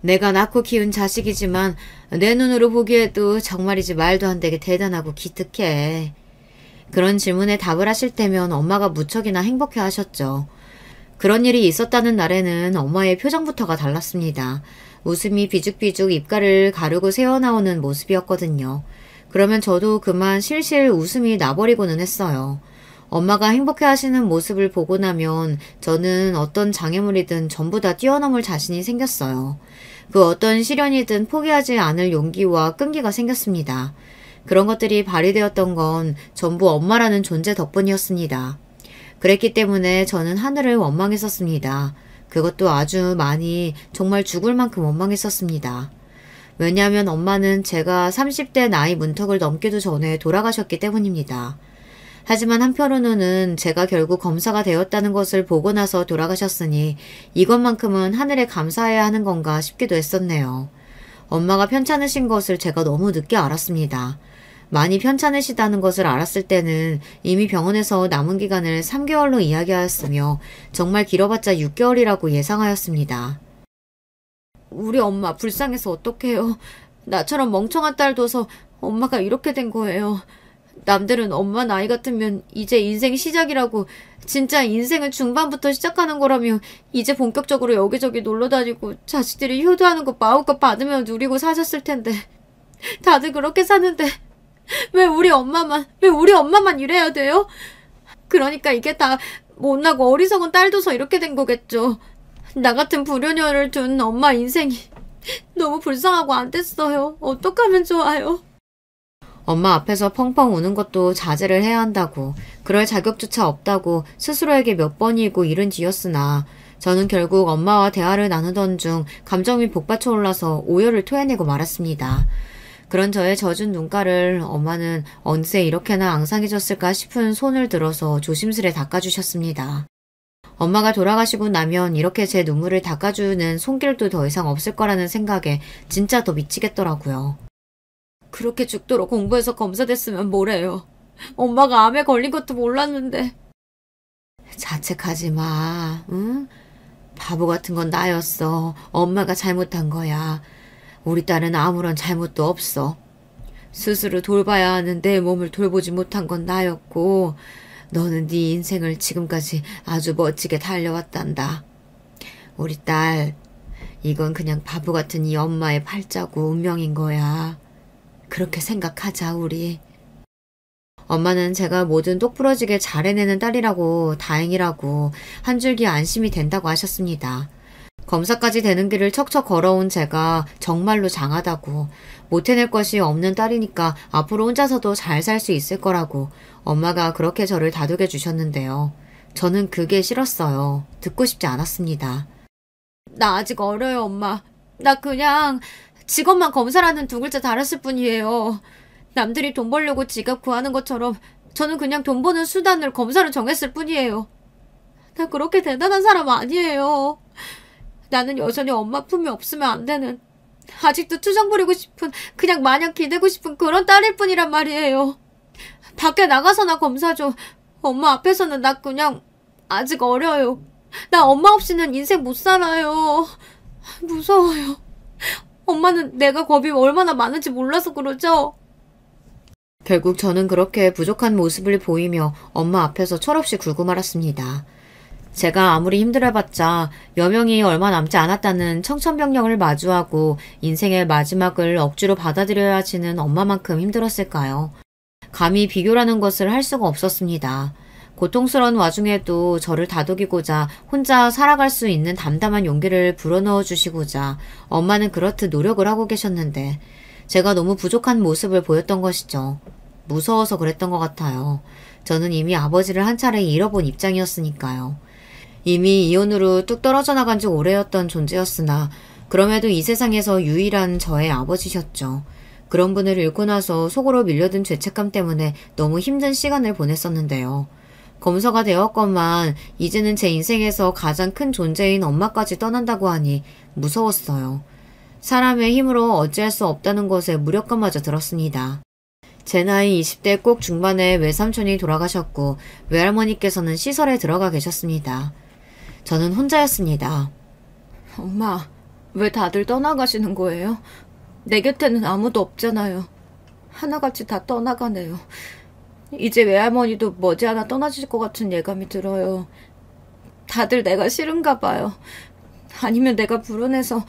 내가 낳고 키운 자식이지만 내 눈으로 보기에도 정말이지 말도 안 되게 대단하고 기특해. 그런 질문에 답을 하실 때면 엄마가 무척이나 행복해 하셨죠. 그런 일이 있었다는 날에는 엄마의 표정부터가 달랐습니다. 웃음이 비죽비죽 입가를 가르고 새어나오는 모습이었거든요. 그러면 저도 그만 실실 웃음이 나버리고는 했어요. 엄마가 행복해 하시는 모습을 보고 나면 저는 어떤 장애물이든 전부 다 뛰어넘을 자신이 생겼어요. 그 어떤 시련이든 포기하지 않을 용기와 끈기가 생겼습니다. 그런 것들이 발휘되었던 건 전부 엄마라는 존재 덕분이었습니다. 그랬기 때문에 저는 하늘을 원망했었습니다. 그것도 아주 많이, 정말 죽을 만큼 원망했었습니다. 왜냐하면 엄마는 제가 30대 나이 문턱을 넘기도 전에 돌아가셨기 때문입니다. 하지만 한편으로는 제가 결국 검사가 되었다는 것을 보고 나서 돌아가셨으니 이것만큼은 하늘에 감사해야 하는 건가 싶기도 했었네요. 엄마가 편찮으신 것을 제가 너무 늦게 알았습니다. 많이 편찮으시다는 것을 알았을 때는 이미 병원에서 남은 기간을 3개월로 이야기하였으며 정말 길어봤자 6개월이라고 예상하였습니다. 우리 엄마 불쌍해서 어떡해요. 나처럼 멍청한 딸 둬서 엄마가 이렇게 된 거예요. 남들은 엄마 나이 같으면 이제 인생 시작이라고, 진짜 인생은 중반부터 시작하는 거라며 이제 본격적으로 여기저기 놀러다니고 자식들이 효도하는 거 마음껏 받으며 누리고 사셨을 텐데 다들 그렇게 사는데 왜 우리 엄마만 이래야 돼요? 그러니까 이게 다 못나고 어리석은 딸 둬서 이렇게 된 거겠죠. 나 같은 불효녀를 둔 엄마 인생이 너무 불쌍하고 안 됐어요. 어떡하면 좋아요? 엄마 앞에서 펑펑 우는 것도 자제를 해야 한다고, 그럴 자격조차 없다고 스스로에게 몇 번이고 이른 뒤였으나 저는 결국 엄마와 대화를 나누던 중 감정이 복받쳐 올라서 오열을 토해내고 말았습니다. 그런 저의 젖은 눈가를 엄마는 언제 이렇게나 앙상해졌을까 싶은 손을 들어서 조심스레 닦아주셨습니다. 엄마가 돌아가시고 나면 이렇게 제 눈물을 닦아주는 손길도 더 이상 없을 거라는 생각에 진짜 더 미치겠더라고요. 그렇게 죽도록 공부해서 검사됐으면 뭐래요. 엄마가 암에 걸린 것도 몰랐는데. 자책하지 마, 응? 바보 같은 건 나였어. 엄마가 잘못한 거야. 우리 딸은 아무런 잘못도 없어. 스스로 돌봐야 하는 내 몸을 돌보지 못한 건 나였고, 너는 네 인생을 지금까지 아주 멋지게 달려왔단다. 우리 딸, 이건 그냥 바보 같은 이 엄마의 팔자고 운명인 거야. 그렇게 생각하자, 우리. 엄마는 제가 뭐든 똑부러지게 잘 해내는 딸이라고, 다행이라고, 한 줄기 안심이 된다고 하셨습니다. 검사까지 되는 길을 척척 걸어온 제가 정말로 장하다고, 못 해낼 것이 없는 딸이니까 앞으로 혼자서도 잘 살 수 있을 거라고 엄마가 그렇게 저를 다독여 주셨는데요. 저는 그게 싫었어요. 듣고 싶지 않았습니다. 나 아직 어려요, 엄마. 나 그냥 직업만 검사라는 두 글자 달았을 뿐이에요. 남들이 돈 벌려고 직업 구하는 것처럼 저는 그냥 돈 버는 수단을 검사로 정했을 뿐이에요. 나 그렇게 대단한 사람 아니에요. 나는 여전히 엄마 품이 없으면 안 되는, 아직도 투정 부리고 싶은, 그냥 마냥 기대고 싶은 그런 딸일 뿐이란 말이에요. 밖에 나가서나 검사 줘. 엄마 앞에서는 나 그냥 아직 어려요. 나 엄마 없이는 인생 못 살아요. 무서워요. 엄마는 내가 겁이 얼마나 많은지 몰라서 그러죠? 결국 저는 그렇게 부족한 모습을 보이며 엄마 앞에서 철없이 굴고 말았습니다. 제가 아무리 힘들어봤자 여명이 얼마 남지 않았다는 청천벽력을 마주하고 인생의 마지막을 억지로 받아들여야지는 엄마만큼 힘들었을까요? 감히 비교라는 것을 할 수가 없었습니다. 고통스러운 와중에도 저를 다독이고자 혼자 살아갈 수 있는 담담한 용기를 불어넣어 주시고자 엄마는 그렇듯 노력을 하고 계셨는데 제가 너무 부족한 모습을 보였던 것이죠. 무서워서 그랬던 것 같아요. 저는 이미 아버지를 한 차례 잃어본 입장이었으니까요. 이미 이혼으로 뚝 떨어져 나간 지 오래였던 존재였으나 그럼에도 이 세상에서 유일한 저의 아버지셨죠. 그런 분을 잃고 나서 속으로 밀려든 죄책감 때문에 너무 힘든 시간을 보냈었는데요. 검사가 되었건만 이제는 제 인생에서 가장 큰 존재인 엄마까지 떠난다고 하니 무서웠어요. 사람의 힘으로 어찌할 수 없다는 것에 무력감마저 들었습니다. 제 나이 20대 꼭 중반에 외삼촌이 돌아가셨고 외할머니께서는 시설에 들어가 계셨습니다. 저는 혼자였습니다. 엄마, 왜 다들 떠나가시는 거예요? 내 곁에는 아무도 없잖아요. 하나같이 다 떠나가네요. 이제 외할머니도 머지않아 떠나실 것 같은 예감이 들어요. 다들 내가 싫은가 봐요. 아니면 내가 불운해서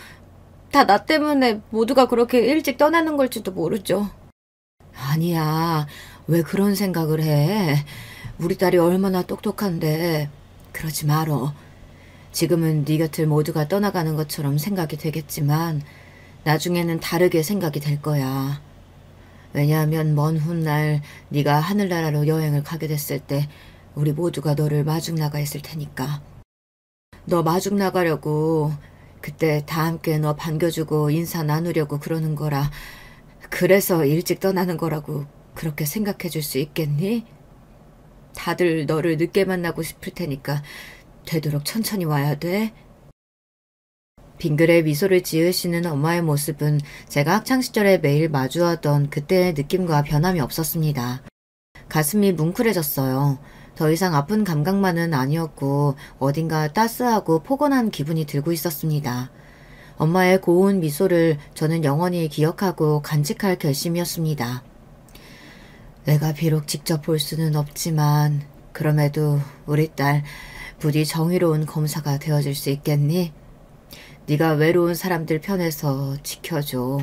다 나 때문에 모두가 그렇게 일찍 떠나는 걸지도 모르죠. 아니야. 왜 그런 생각을 해? 우리 딸이 얼마나 똑똑한데. 그러지 말어. 지금은 네 곁을 모두가 떠나가는 것처럼 생각이 되겠지만 나중에는 다르게 생각이 될 거야. 왜냐하면 먼 훗날 네가 하늘나라로 여행을 가게 됐을 때 우리 모두가 너를 마중 나가 있을 테니까. 너 마중 나가려고 그때 다 함께 너 반겨주고 인사 나누려고 그러는 거라. 그래서 일찍 떠나는 거라고 그렇게 생각해 줄 수 있겠니? 다들 너를 늦게 만나고 싶을 테니까 되도록 천천히 와야 돼. 빙글에 미소를 지으시는 엄마의 모습은 제가 학창시절에 매일 마주하던 그때의 느낌과 변함이 없었습니다. 가슴이 뭉클해졌어요. 더 이상 아픈 감각만은 아니었고 어딘가 따스하고 포근한 기분이 들고 있었습니다. 엄마의 고운 미소를 저는 영원히 기억하고 간직할 결심이었습니다. 내가 비록 직접 볼 수는 없지만 그럼에도 우리 딸 부디 정의로운 검사가 되어줄 수 있겠니? 네가 외로운 사람들 편에서 지켜줘.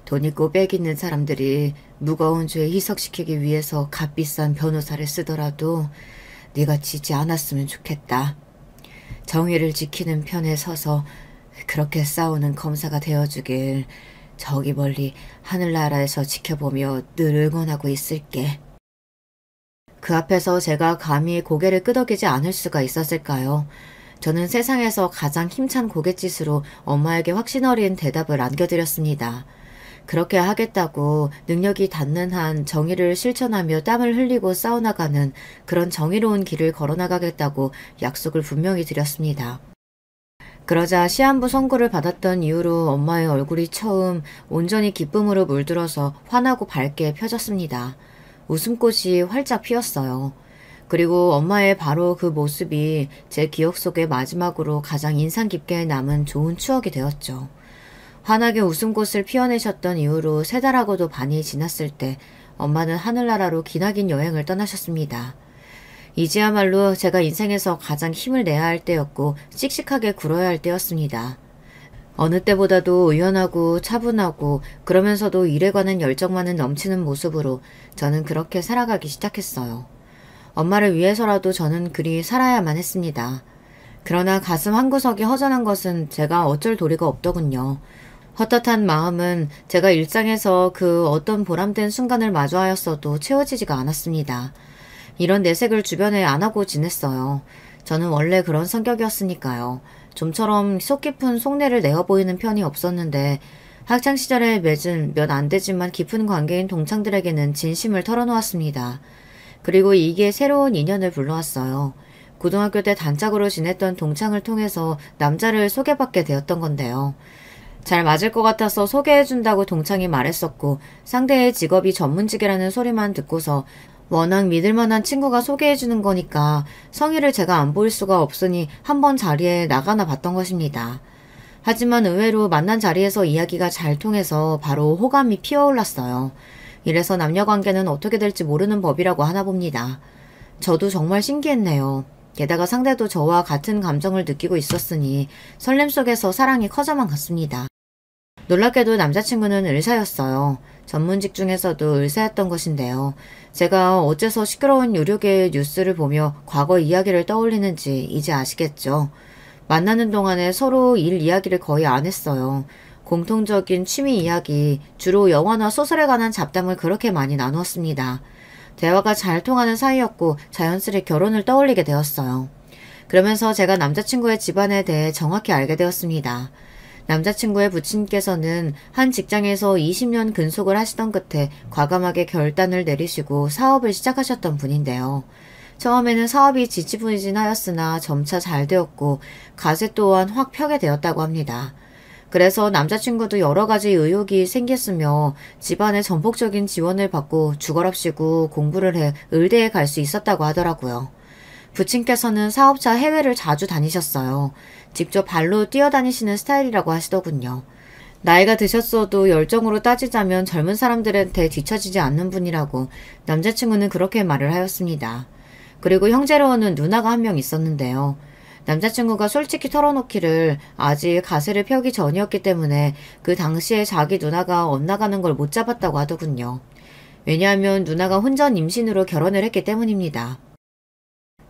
돈 있고 빽 있는 사람들이 무거운 죄 희석시키기 위해서 값비싼 변호사를 쓰더라도 네가 지지 않았으면 좋겠다. 정의를 지키는 편에 서서 그렇게 싸우는 검사가 되어주길 저기 멀리 하늘나라에서 지켜보며 늘 응원하고 있을게. 그 앞에서 제가 감히 고개를 끄덕이지 않을 수가 있었을까요? 저는 세상에서 가장 힘찬 고갯짓으로 엄마에게 확신 어린 대답을 안겨드렸습니다. 그렇게 하겠다고 능력이 닿는 한 정의를 실천하며 땀을 흘리고 싸워나가는 그런 정의로운 길을 걸어나가겠다고 약속을 분명히 드렸습니다. 그러자 시한부 선고를 받았던 이후로 엄마의 얼굴이 처음 온전히 기쁨으로 물들어서 환하고 밝게 펴졌습니다. 웃음꽃이 활짝 피었어요. 그리고 엄마의 바로 그 모습이 제 기억 속에 마지막으로 가장 인상 깊게 남은 좋은 추억이 되었죠. 환하게 웃음꽃을 피워내셨던 이후로 3달하고도 반이 지났을 때 엄마는 하늘나라로 기나긴 여행을 떠나셨습니다. 이제야말로 제가 인생에서 가장 힘을 내야 할 때였고 씩씩하게 굴어야 할 때였습니다. 어느 때보다도 의연하고 차분하고 그러면서도 일에 관한 열정만은 넘치는 모습으로 저는 그렇게 살아가기 시작했어요. 엄마를 위해서라도 저는 그리 살아야만 했습니다. 그러나 가슴 한구석이 허전한 것은 제가 어쩔 도리가 없더군요. 헛헛한 마음은 제가 일상에서 그 어떤 보람된 순간을 마주하였어도 채워지지가 않았습니다. 이런 내색을 주변에 안 하고 지냈어요. 저는 원래 그런 성격이었으니까요. 좀처럼 속 깊은 속내를 내어 보이는 편이 없었는데 학창시절에 맺은 몇 안 되지만 깊은 관계인 동창들에게는 진심을 털어놓았습니다. 그리고 이게 새로운 인연을 불러왔어요. 고등학교 때 단짝으로 지냈던 동창을 통해서 남자를 소개받게 되었던 건데요. 잘 맞을 것 같아서 소개해준다고 동창이 말했었고 상대의 직업이 전문직이라는 소리만 듣고서 워낙 믿을만한 친구가 소개해주는 거니까 성의를 제가 안 보일 수가 없으니 한번 자리에 나가나 봤던 것입니다. 하지만 의외로 만난 자리에서 이야기가 잘 통해서 바로 호감이 피어올랐어요. 이래서 남녀관계는 어떻게 될지 모르는 법이라고 하나 봅니다. 저도 정말 신기했네요. 게다가 상대도 저와 같은 감정을 느끼고 있었으니 설렘 속에서 사랑이 커져만 갔습니다. 놀랍게도 남자친구는 의사였어요. 전문직 중에서도 의사였던 것인데요. 제가 어째서 시끄러운 의료계의 뉴스를 보며 과거 이야기를 떠올리는지 이제 아시겠죠. 만나는 동안에 서로 일 이야기를 거의 안 했어요. 공통적인 취미 이야기, 주로 영화나 소설에 관한 잡담을 그렇게 많이 나누었습니다. 대화가 잘 통하는 사이였고 자연스레 결혼을 떠올리게 되었어요. 그러면서 제가 남자친구의 집안에 대해 정확히 알게 되었습니다. 남자친구의 부친께서는 한 직장에서 20년 근속을 하시던 끝에 과감하게 결단을 내리시고 사업을 시작하셨던 분인데요. 처음에는 사업이 지지부진하였으나 점차 잘 되었고 가세 또한 확 펴게 되었다고 합니다. 그래서 남자친구도 여러 가지 의욕이 생겼으며 집안의 전폭적인 지원을 받고 죽어랍시고 공부를 해 의대에 갈 수 있었다고 하더라고요. 부친께서는 사업차 해외를 자주 다니셨어요. 직접 발로 뛰어다니시는 스타일이라고 하시더군요. 나이가 드셨어도 열정으로 따지자면 젊은 사람들한테 뒤처지지 않는 분이라고 남자친구는 그렇게 말을 하였습니다. 그리고 형제로는 누나가 한 명 있었는데요. 남자친구가 솔직히 털어놓기를 아직 가세를 펴기 전이었기 때문에 그 당시에 자기 누나가 엇나가는 걸 못 잡았다고 하더군요. 왜냐하면 누나가 혼전 임신으로 결혼을 했기 때문입니다.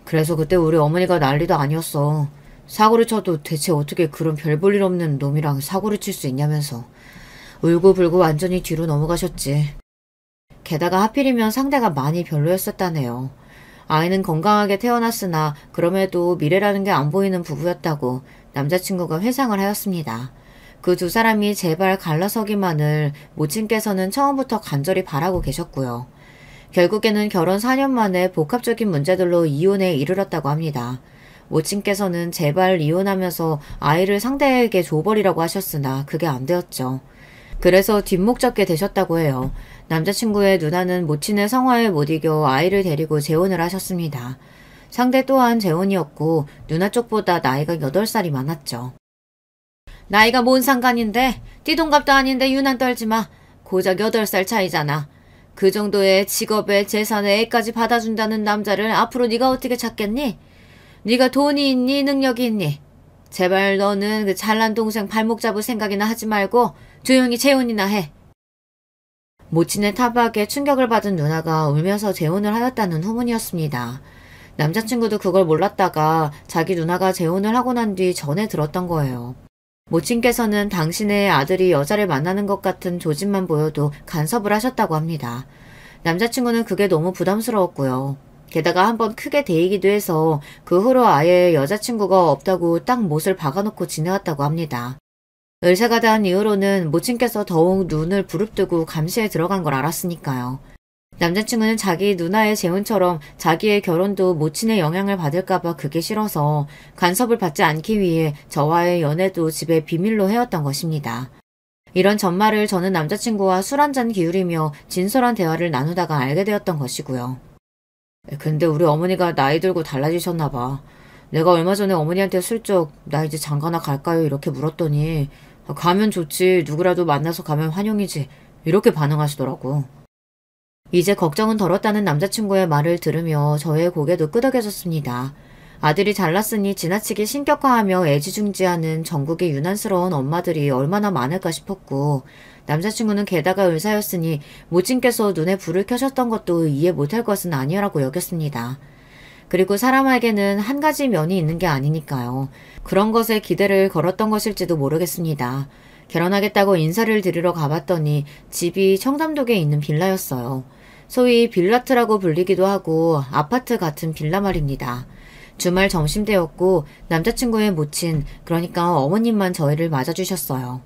그래서 그때 우리 어머니가 난리도 아니었어. 사고를 쳐도 대체 어떻게 그런 별 볼 일 없는 놈이랑 사고를 칠 수 있냐면서 울고불고 완전히 뒤로 넘어가셨지. 게다가 하필이면 상대가 많이 별로였었다네요. 아이는 건강하게 태어났으나 그럼에도 미래라는 게 안 보이는 부부였다고 남자친구가 회상을 하였습니다. 그 두 사람이 제발 갈라서기만을 모친께서는 처음부터 간절히 바라고 계셨고요. 결국에는 결혼 4년 만에 복합적인 문제들로 이혼에 이르렀다고 합니다. 모친께서는 제발 이혼하면서 아이를 상대에게 줘버리라고 하셨으나 그게 안 되었죠. 그래서 뒷목 잡게 되셨다고 해요. 남자친구의 누나는 모친의 성화에 못 이겨 아이를 데리고 재혼을 하셨습니다. 상대 또한 재혼이었고 누나 쪽보다 나이가 8살이 많았죠. 나이가 뭔 상관인데 띠동갑도 아닌데 유난 떨지마. 고작 8살 차이잖아. 그 정도의 직업에 재산에 애까지 받아준다는 남자를 앞으로 네가 어떻게 찾겠니? 네가 돈이 있니 능력이 있니? 제발 너는 그 잘난 동생 발목 잡을 생각이나 하지 말고 조용히 재혼이나 해. 모친의 타박에 충격을 받은 누나가 울면서 재혼을 하였다는 후문이었습니다. 남자친구도 그걸 몰랐다가 자기 누나가 재혼을 하고 난 뒤 전해 들었던 거예요. 모친께서는 당신의 아들이 여자를 만나는 것 같은 조짐만 보여도 간섭을 하셨다고 합니다. 남자친구는 그게 너무 부담스러웠고요. 게다가 한번 크게 데이기도 해서 그 후로 아예 여자친구가 없다고 딱 못을 박아놓고 지내왔다고 합니다. 의사가 단 이후로는 모친께서 더욱 눈을 부릅뜨고 감시에 들어간 걸 알았으니까요. 남자친구는 자기 누나의 재혼처럼 자기의 결혼도 모친의 영향을 받을까봐 그게 싫어서 간섭을 받지 않기 위해 저와의 연애도 집에 비밀로 해왔던 것입니다. 이런 전말을 저는 남자친구와 술 한잔 기울이며 진솔한 대화를 나누다가 알게 되었던 것이고요. 근데 우리 어머니가 나이 들고 달라지셨나 봐. 내가 얼마 전에 어머니한테 슬쩍 나 이제 장가나 갈까요? 이렇게 물었더니 가면 좋지. 누구라도 만나서 가면 환영이지. 이렇게 반응하시더라고. 이제 걱정은 덜었다는 남자친구의 말을 들으며 저의 고개도 끄덕여졌습니다. 아들이 잘났으니 지나치게 신격화하며 애지중지하는 전국의 유난스러운 엄마들이 얼마나 많을까 싶었고 남자친구는 게다가 의사였으니 모친께서 눈에 불을 켜셨던 것도 이해 못할 것은 아니라고 여겼습니다. 그리고 사람에게는 한 가지 면이 있는 게 아니니까요. 그런 것에 기대를 걸었던 것일지도 모르겠습니다. 결혼하겠다고 인사를 드리러 가봤더니 집이 청담동에 있는 빌라였어요. 소위 빌라트라고 불리기도 하고 아파트 같은 빌라 말입니다. 주말 점심때였고 남자친구의 모친, 그러니까 어머님만 저희를 맞아주셨어요.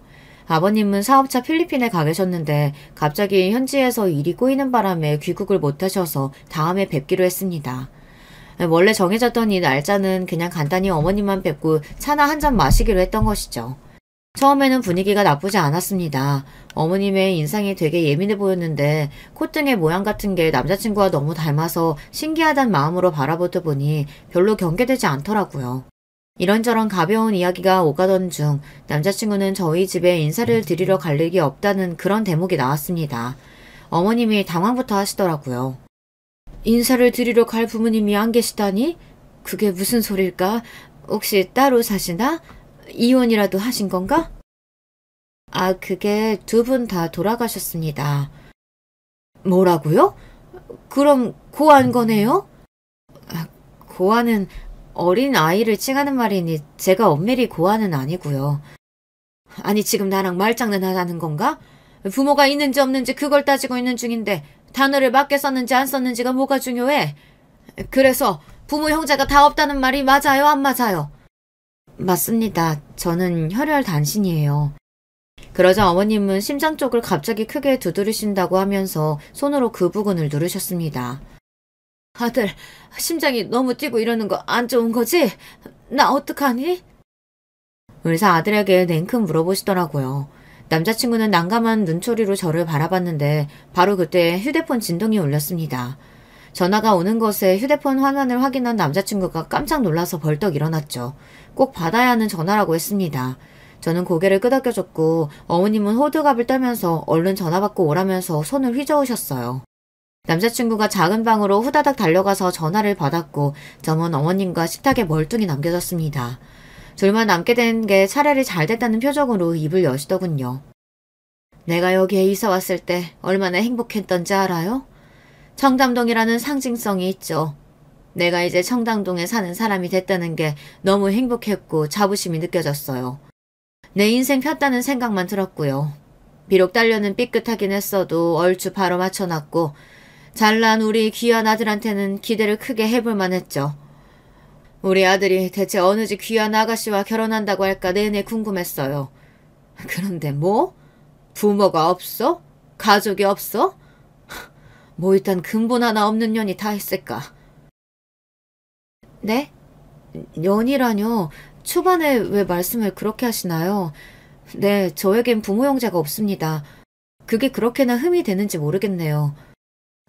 아버님은 사업차 필리핀에 가 계셨는데 갑자기 현지에서 일이 꼬이는 바람에 귀국을 못하셔서 다음에 뵙기로 했습니다. 원래 정해졌던 이 날짜는 그냥 간단히 어머님만 뵙고 차나 한 잔 마시기로 했던 것이죠. 처음에는 분위기가 나쁘지 않았습니다. 어머님의 인상이 되게 예민해 보였는데 콧등의 모양 같은 게 남자친구와 너무 닮아서 신기하단 마음으로 바라보다 보니 별로 경계되지 않더라고요. 이런저런 가벼운 이야기가 오가던 중 남자친구는 저희 집에 인사를 드리러 갈 일이 없다는 그런 대목이 나왔습니다. 어머님이 당황부터 하시더라고요. 인사를 드리러 갈 부모님이 안 계시다니? 그게 무슨 소릴까? 혹시 따로 사시나? 이혼이라도 하신 건가? 아, 그게 두 분 다 돌아가셨습니다. 뭐라고요? 그럼 고아인 거네요? 고아는 어린 아이를 칭하는 말이니 제가 엄밀히 고아는 아니고요. 아니 지금 나랑 말장난하자는 건가? 부모가 있는지 없는지 그걸 따지고 있는 중인데 단어를 맞게 썼는지 안 썼는지가 뭐가 중요해? 그래서 부모 형제가 다 없다는 말이 맞아요 안 맞아요? 맞습니다. 저는 혈혈 단신이에요. 그러자 어머님은 심장 쪽을 갑자기 크게 두드리신다고 하면서 손으로 그 부근을 누르셨습니다. 아들, 심장이 너무 뛰고 이러는 거 안 좋은 거지? 나 어떡하니? 의사 아들에게 냉큼 물어보시더라고요. 남자친구는 난감한 눈초리로 저를 바라봤는데 바로 그때 휴대폰 진동이 울렸습니다. 전화가 오는 것에 휴대폰 화면을 확인한 남자친구가 깜짝 놀라서 벌떡 일어났죠. 꼭 받아야 하는 전화라고 했습니다. 저는 고개를 끄덕여줬고 어머님은 호들갑을 떨면서 얼른 전화 받고 오라면서 손을 휘저으셨어요. 남자친구가 작은 방으로 후다닥 달려가서 전화를 받았고 저는 어머님과 식탁에 멀뚱히 남겨졌습니다. 둘만 남게 된 게 차라리 잘 됐다는 표정으로 입을 여시더군요. 내가 여기에 이사 왔을 때 얼마나 행복했던지 알아요? 청담동이라는 상징성이 있죠. 내가 이제 청담동에 사는 사람이 됐다는 게 너무 행복했고 자부심이 느껴졌어요. 내 인생 폈다는 생각만 들었고요. 비록 딸려는 삐끗하긴 했어도 얼추 바로 맞춰놨고 잘난 우리 귀한 아들한테는 기대를 크게 해볼만 했죠. 우리 아들이 대체 어느 집 귀한 아가씨와 결혼한다고 할까 내내 궁금했어요. 그런데 뭐? 부모가 없어? 가족이 없어? 뭐 일단 근본 하나 없는 년이 다 했을까? 네? 년이라뇨? 초반에 왜 말씀을 그렇게 하시나요? 네, 저에겐 부모 형제가 없습니다. 그게 그렇게나 흠이 되는지 모르겠네요.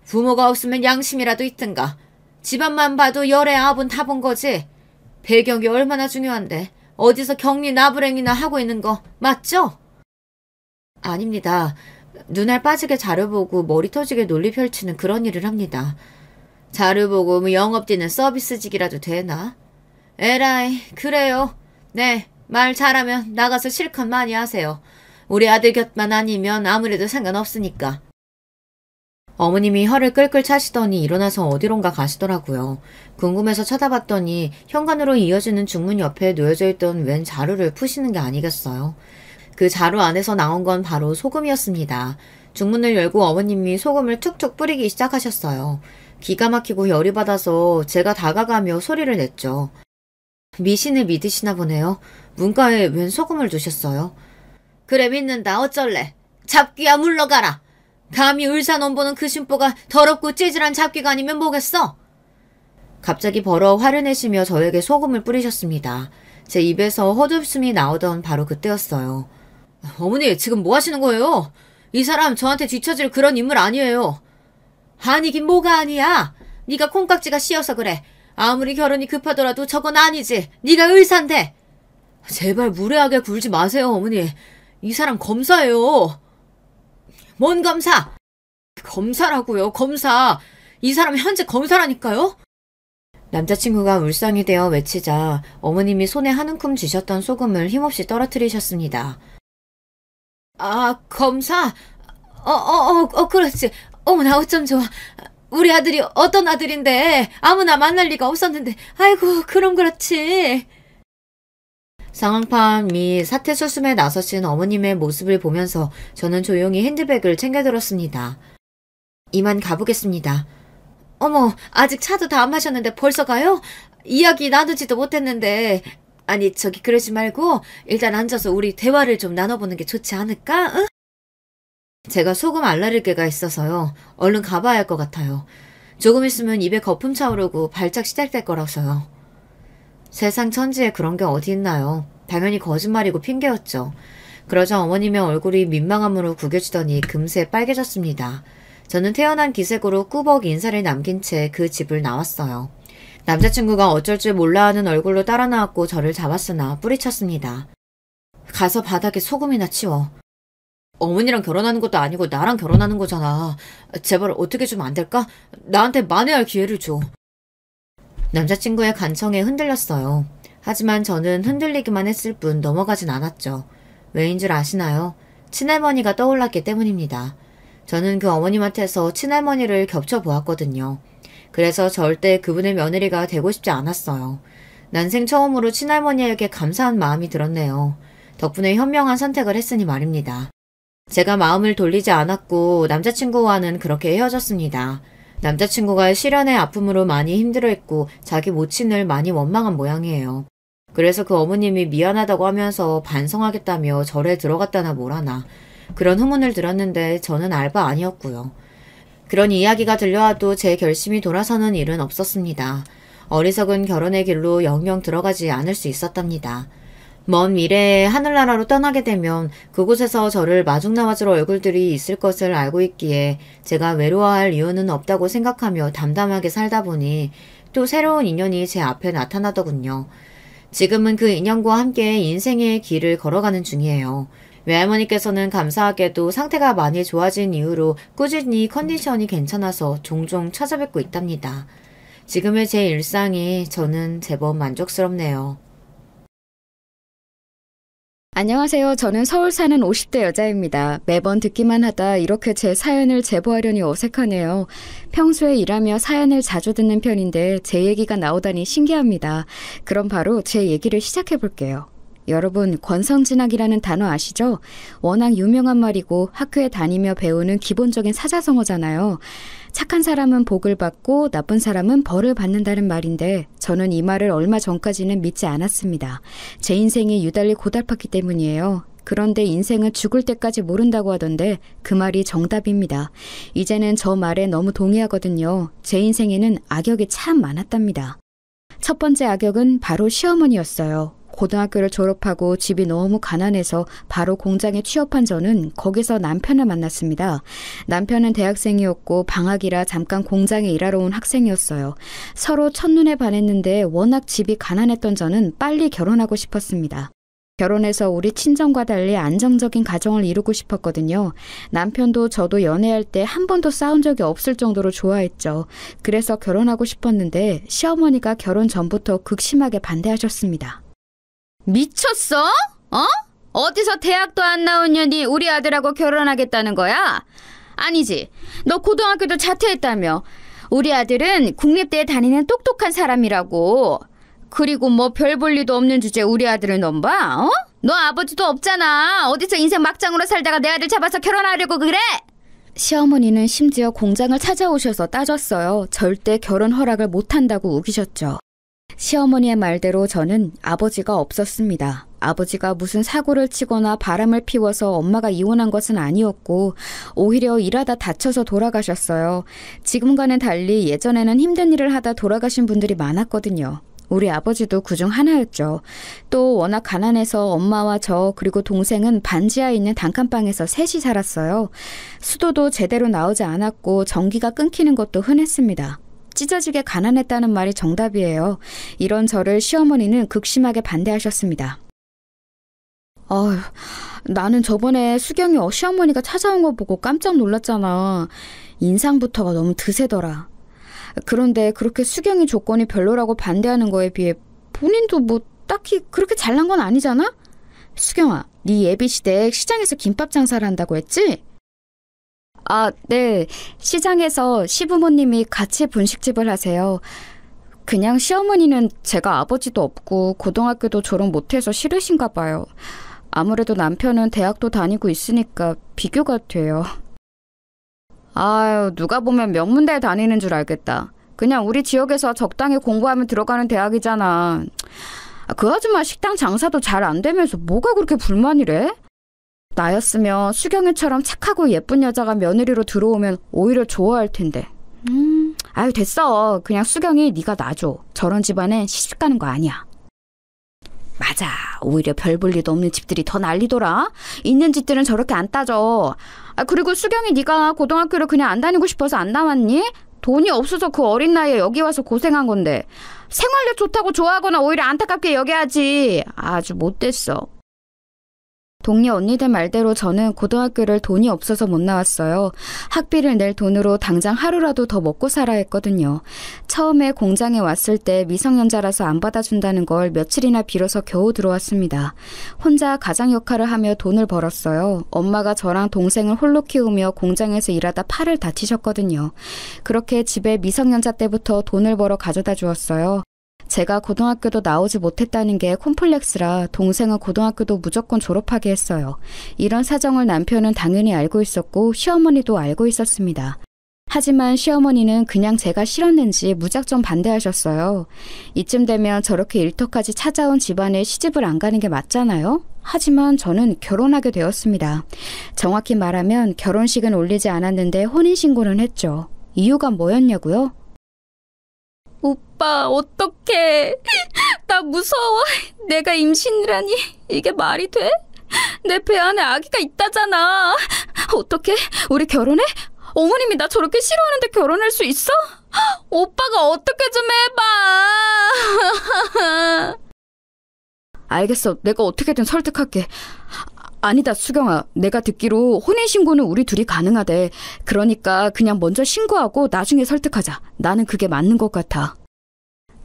부모가 없으면 양심이라도 있든가. 집안만 봐도 열애 아분 다 본 거지. 배경이 얼마나 중요한데 어디서 격리 나불행이나 하고 있는 거 맞죠? 아닙니다. 눈알 빠지게 자료 보고 머리 터지게 논리 펼치는 그런 일을 합니다. 자료 보고 뭐 영업 뛰는 서비스직이라도 되나? 에라이, 그래요. 네, 말 잘하면 나가서 실컷 많이 하세요. 우리 아들 곁만 아니면 아무래도 상관없으니까. 어머님이 혀를 끌끌 차시더니 일어나서 어디론가 가시더라고요. 궁금해서 쳐다봤더니 현관으로 이어지는 중문 옆에 놓여져 있던 웬 자루를 푸시는 게 아니겠어요. 그 자루 안에서 나온 건 바로 소금이었습니다. 중문을 열고 어머님이 소금을 툭툭 뿌리기 시작하셨어요. 기가 막히고 열이 받아서 제가 다가가며 소리를 냈죠. 미신을 믿으시나 보네요. 문가에 웬 소금을 두셨어요? 그래 믿는다 어쩔래. 잡귀야 물러가라. 감히 을사논보는 그 심보가 더럽고 찌질한 잡귀가 아니면 뭐겠어? 갑자기 벌어 화를 내시며 저에게 소금을 뿌리셨습니다. 제 입에서 헛웃음이 나오던 바로 그때였어요. 어머니 지금 뭐 하시는 거예요? 이 사람 저한테 뒤처질 그런 인물 아니에요. 아니긴 뭐가 아니야. 네가 콩깍지가 씌어서 그래. 아무리 결혼이 급하더라도 저건 아니지. 네가 의사인데. 제발 무례하게 굴지 마세요 어머니. 이 사람 검사예요. 뭔 검사? 검사라고요, 검사. 이 사람 현재 검사라니까요? 남자친구가 울상이 되어 외치자 어머님이 손에 한 움큼 쥐셨던 소금을 힘없이 떨어뜨리셨습니다. 아, 검사? 그렇지. 어머나 어쩜 좋아. 우리 아들이 어떤 아들인데 아무나 만날 리가 없었는데 아이고 그럼 그렇지. 상황파 및 사태 수습에 나서신 어머님의 모습을 보면서 저는 조용히 핸드백을 챙겨들었습니다. 이만 가보겠습니다. 어머, 아직 차도 다 안 마셨는데 벌써 가요? 이야기 나누지도 못했는데. 아니, 저기 그러지 말고 일단 앉아서 우리 대화를 좀 나눠보는 게 좋지 않을까? 응? 제가 소금 알레르기가 있어서요. 얼른 가봐야 할 것 같아요. 조금 있으면 입에 거품 차오르고 발작 시작될 거라서요. 세상 천지에 그런 게 어디 있나요? 당연히 거짓말이고 핑계였죠. 그러자 어머님의 얼굴이 민망함으로 구겨지더니 금세 빨개졌습니다. 저는 태어난 기색으로 꾸벅 인사를 남긴 채 그 집을 나왔어요. 남자친구가 어쩔 줄 몰라 하는 얼굴로 따라 나왔고 저를 잡았으나 뿌리쳤습니다. 가서 바닥에 소금이나 치워. 어머니랑 결혼하는 것도 아니고 나랑 결혼하는 거잖아. 제발 어떻게 좀 안 될까? 나한테 만회할 기회를 줘. 남자친구의 간청에 흔들렸어요. 하지만 저는 흔들리기만 했을 뿐 넘어가진 않았죠. 왜인 줄 아시나요? 친할머니가 떠올랐기 때문입니다. 저는 그 어머님한테서 친할머니를 겹쳐보았거든요. 그래서 절대 그분의 며느리가 되고 싶지 않았어요. 난생 처음으로 친할머니에게 감사한 마음이 들었네요. 덕분에 현명한 선택을 했으니 말입니다. 제가 마음을 돌리지 않았고 남자친구와는 그렇게 헤어졌습니다. 남자친구가 실연의 아픔으로 많이 힘들어했고 자기 모친을 많이 원망한 모양이에요. 그래서 그 어머님이 미안하다고 하면서 반성하겠다며 절에 들어갔다나 뭐라나 그런 후문을 들었는데 저는 알바 아니었고요. 그런 이야기가 들려와도 제 결심이 돌아서는 일은 없었습니다. 어리석은 결혼의 길로 영영 들어가지 않을 수 있었답니다. 먼 미래에 하늘나라로 떠나게 되면 그곳에서 저를 마중나와줄 얼굴들이 있을 것을 알고 있기에 제가 외로워할 이유는 없다고 생각하며 담담하게 살다 보니 또 새로운 인연이 제 앞에 나타나더군요. 지금은 그 인연과 함께 인생의 길을 걸어가는 중이에요. 외할머니께서는 감사하게도 상태가 많이 좋아진 이후로 꾸준히 컨디션이 괜찮아서 종종 찾아뵙고 있답니다. 지금의 제 일상이 저는 제법 만족스럽네요. 안녕하세요. 저는 서울 사는 50대 여자입니다. 매번 듣기만 하다 이렇게 제 사연을 제보하려니 어색하네요. 평소에 일하며 사연을 자주 듣는 편인데 제 얘기가 나오다니 신기합니다. 그럼 바로 제 얘기를 시작해 볼게요. 여러분, 권선징악이라는 단어 아시죠? 워낙 유명한 말이고 학교에 다니며 배우는 기본적인 사자성어잖아요. 착한 사람은 복을 받고 나쁜 사람은 벌을 받는다는 말인데 저는 이 말을 얼마 전까지는 믿지 않았습니다. 제 인생이 유달리 고달팠기 때문이에요. 그런데 인생은 죽을 때까지 모른다고 하던데 그 말이 정답입니다. 이제는 저 말에 너무 동의하거든요. 제 인생에는 악역이 참 많았답니다. 첫 번째 악역은 바로 시어머니였어요. 고등학교를 졸업하고 집이 너무 가난해서 바로 공장에 취업한 저는 거기서 남편을 만났습니다. 남편은 대학생이었고 방학이라 잠깐 공장에 일하러 온 학생이었어요. 서로 첫눈에 반했는데 워낙 집이 가난했던 저는 빨리 결혼하고 싶었습니다. 결혼해서 우리 친정과 달리 안정적인 가정을 이루고 싶었거든요. 남편도 저도 연애할 때 한 번도 싸운 적이 없을 정도로 좋아했죠. 그래서 결혼하고 싶었는데 시어머니가 결혼 전부터 극심하게 반대하셨습니다. 미쳤어? 어디서 대학도 안 나온 년이 우리 아들하고 결혼하겠다는 거야? 아니지. 너 고등학교도 자퇴했다며. 우리 아들은 국립대에 다니는 똑똑한 사람이라고. 그리고 뭐 별 볼 일도 없는 주제에 우리 아들을 넘봐? 너 아버지도 없잖아. 어디서 인생 막장으로 살다가 내 아들 잡아서 결혼하려고 그래? 시어머니는 심지어 공장을 찾아오셔서 따졌어요. 절대 결혼 허락을 못한다고 우기셨죠. 시어머니의 말대로 저는 아버지가 없었습니다. 아버지가 무슨 사고를 치거나 바람을 피워서 엄마가 이혼한 것은 아니었고 오히려 일하다 다쳐서 돌아가셨어요. 지금과는 달리 예전에는 힘든 일을 하다 돌아가신 분들이 많았거든요. 우리 아버지도 그중 하나였죠. 또 워낙 가난해서 엄마와 저 그리고 동생은 반지하에 있는 단칸방에서 셋이 살았어요. 수도도 제대로 나오지 않았고 전기가 끊기는 것도 흔했습니다. 찢어지게 가난했다는 말이 정답이에요. 이런 저를 시어머니는 극심하게 반대하셨습니다. 나는 저번에 수경이 시어머니가 찾아온 거 보고 깜짝 놀랐잖아. 인상부터가 너무 드세더라. 그런데 그렇게 수경이 조건이 별로라고 반대하는 거에 비해 본인도 뭐 딱히 그렇게 잘난 건 아니잖아? 수경아, 네 예비시댁 시장에서 김밥 장사를 한다고 했지? 네. 시장에서 시부모님이 같이 분식집을 하세요. 그냥 시어머니는 제가 아버지도 없고 고등학교도 졸업 못해서 싫으신가 봐요. 아무래도 남편은 대학도 다니고 있으니까 비교가 돼요. 누가 보면 명문대에 다니는 줄 알겠다. 그냥 우리 지역에서 적당히 공부하면 들어가는 대학이잖아. 그 아줌마 식당 장사도 잘 안 되면서 뭐가 그렇게 불만이래? 나였으면 수경이처럼 착하고 예쁜 여자가 며느리로 들어오면 오히려 좋아할 텐데. 됐어. 그냥 수경이 네가 놔줘. 저런 집안엔 시집 가는 거 아니야. 맞아. 오히려 별 볼 일도 없는 집들이 더 난리더라. 있는 집들은 저렇게 안 따져. 그리고 수경이 네가 고등학교를 그냥 안 다니고 싶어서 안 나왔니? 돈이 없어서 그 어린 나이에 여기 와서 고생한 건데. 생활력 좋다고 좋아하거나 오히려 안타깝게 여겨야지. 아주 못됐어. 동네 언니들 말대로 저는 고등학교를 돈이 없어서 못 나왔어요. 학비를 낼 돈으로 당장 하루라도 더 먹고 살아야 했거든요. 처음에 공장에 왔을 때 미성년자라서 안 받아준다는 걸 며칠이나 빌어서 겨우 들어왔습니다. 혼자 가장 역할을 하며 돈을 벌었어요. 엄마가 저랑 동생을 홀로 키우며 공장에서 일하다 팔을 다치셨거든요. 그렇게 집에 미성년자 때부터 돈을 벌어 가져다 주었어요. 제가 고등학교도 나오지 못했다는 게 콤플렉스라 동생은 고등학교도 무조건 졸업하게 했어요. 이런 사정을 남편은 당연히 알고 있었고 시어머니도 알고 있었습니다. 하지만 시어머니는 그냥 제가 싫었는지 무작정 반대하셨어요. 이쯤 되면 저렇게 일터까지 찾아온 집안에 시집을 안 가는 게 맞잖아요? 하지만 저는 결혼하게 되었습니다. 정확히 말하면 결혼식은 올리지 않았는데 혼인신고는 했죠. 이유가 뭐였냐고요? 오빠, 어떡해. 나 무서워. 내가 임신이라니. 이게 말이 돼? 내 배 안에 아기가 있다잖아. 어떡해? 우리 결혼해? 어머님이 나 저렇게 싫어하는데 결혼할 수 있어? 오빠가 어떻게 좀 해봐. 알겠어. 내가 어떻게든 설득할게. 아니다, 수경아. 내가 듣기로 혼인신고는 우리 둘이 가능하대. 그러니까 그냥 먼저 신고하고 나중에 설득하자. 나는 그게 맞는 것 같아.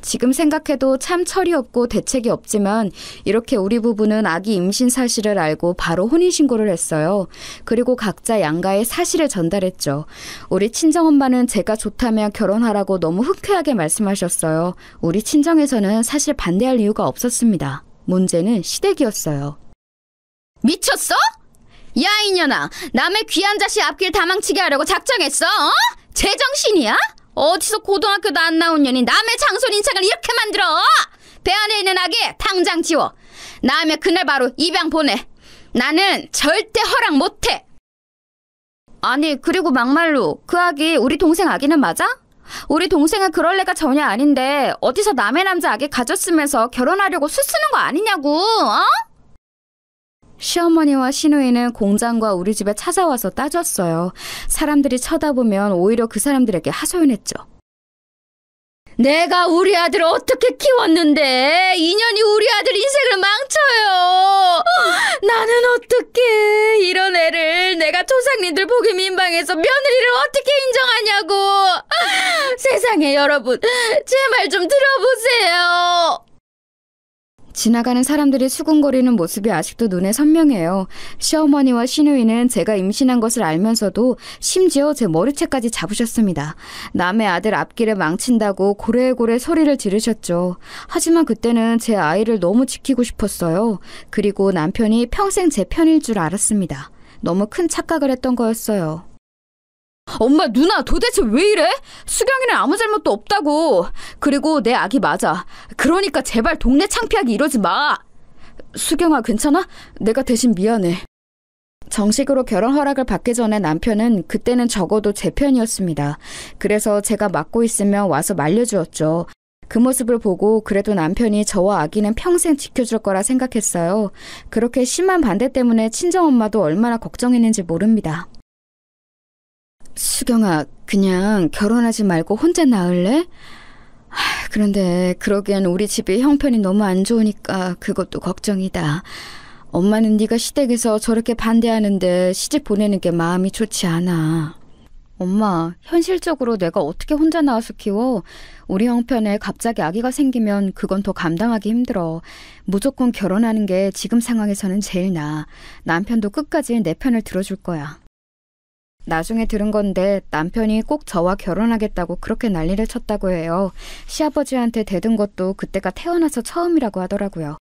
지금 생각해도 참 철이 없고 대책이 없지만 이렇게 우리 부부는 아기 임신 사실을 알고 바로 혼인신고를 했어요. 그리고 각자 양가의 사실을 전달했죠. 우리 친정엄마는 제가 좋다면 결혼하라고 너무 흔쾌하게 말씀하셨어요. 우리 친정에서는 사실 반대할 이유가 없었습니다. 문제는 시댁이었어요. 미쳤어? 야, 이년아. 남의 귀한 자식 앞길 다 망치게 하려고 작정했어? 어? 제정신이야? 어디서 고등학교도 안 나온 년이 남의 장손 인척을 이렇게 만들어? 배 안에 있는 아기 당장 지워. 나으면 그날 바로 입양 보내. 나는 절대 허락 못해. 아니, 그리고 막말로 그 아기 우리 동생 아기는 맞아? 우리 동생은 그럴 애가 전혀 아닌데 어디서 남의 남자 아기 가졌으면서 결혼하려고 수쓰는 거 아니냐고, 어? 시어머니와 시누이는 공장과 우리 집에 찾아와서 따졌어요. 사람들이 쳐다보면 오히려 그 사람들에게 하소연했죠. 내가 우리 아들을 어떻게 키웠는데 인연이 우리 아들 인생을 망쳐요. 나는 어떻게 이런 애를 내가 조상님들 보기 민방해서 며느리를 어떻게 인정하냐고. 세상에 여러분, 제 말 좀 들어보세요. 지나가는 사람들이 수군거리는 모습이 아직도 눈에 선명해요. 시어머니와 시누이는 제가 임신한 것을 알면서도 심지어 제 머리채까지 잡으셨습니다. 남의 아들 앞길을 망친다고 고래고래 소리를 지르셨죠. 하지만 그때는 제 아이를 너무 지키고 싶었어요. 그리고 남편이 평생 제 편일 줄 알았습니다. 너무 큰 착각을 했던 거였어요. 엄마, 누나 도대체 왜 이래? 수경이는 아무 잘못도 없다고. 그리고 내 아기 맞아. 그러니까 제발 동네 창피하게 이러지 마. 수경아, 괜찮아? 내가 대신 미안해. 정식으로 결혼 허락을 받기 전에 남편은 그때는 적어도 제 편이었습니다. 그래서 제가 맡고 있으면 와서 말려주었죠. 그 모습을 보고 그래도 남편이 저와 아기는 평생 지켜줄 거라 생각했어요. 그렇게 심한 반대 때문에 친정엄마도 얼마나 걱정했는지 모릅니다. 수경아, 그냥 결혼하지 말고 혼자 낳을래? 그런데 그러기엔 우리 집이 형편이 너무 안 좋으니까 그것도 걱정이다. 엄마는 네가 시댁에서 저렇게 반대하는데 시집 보내는 게 마음이 좋지 않아. 엄마, 현실적으로 내가 어떻게 혼자 낳아서 키워? 우리 형편에 갑자기 아기가 생기면 그건 더 감당하기 힘들어. 무조건 결혼하는 게 지금 상황에서는 제일 나아. 남편도 끝까지 내 편을 들어줄 거야. 나중에 들은 건데 남편이 꼭 저와 결혼하겠다고 그렇게 난리를 쳤다고 해요. 시아버지한테 대든 것도 그때가 태어나서 처음이라고 하더라고요.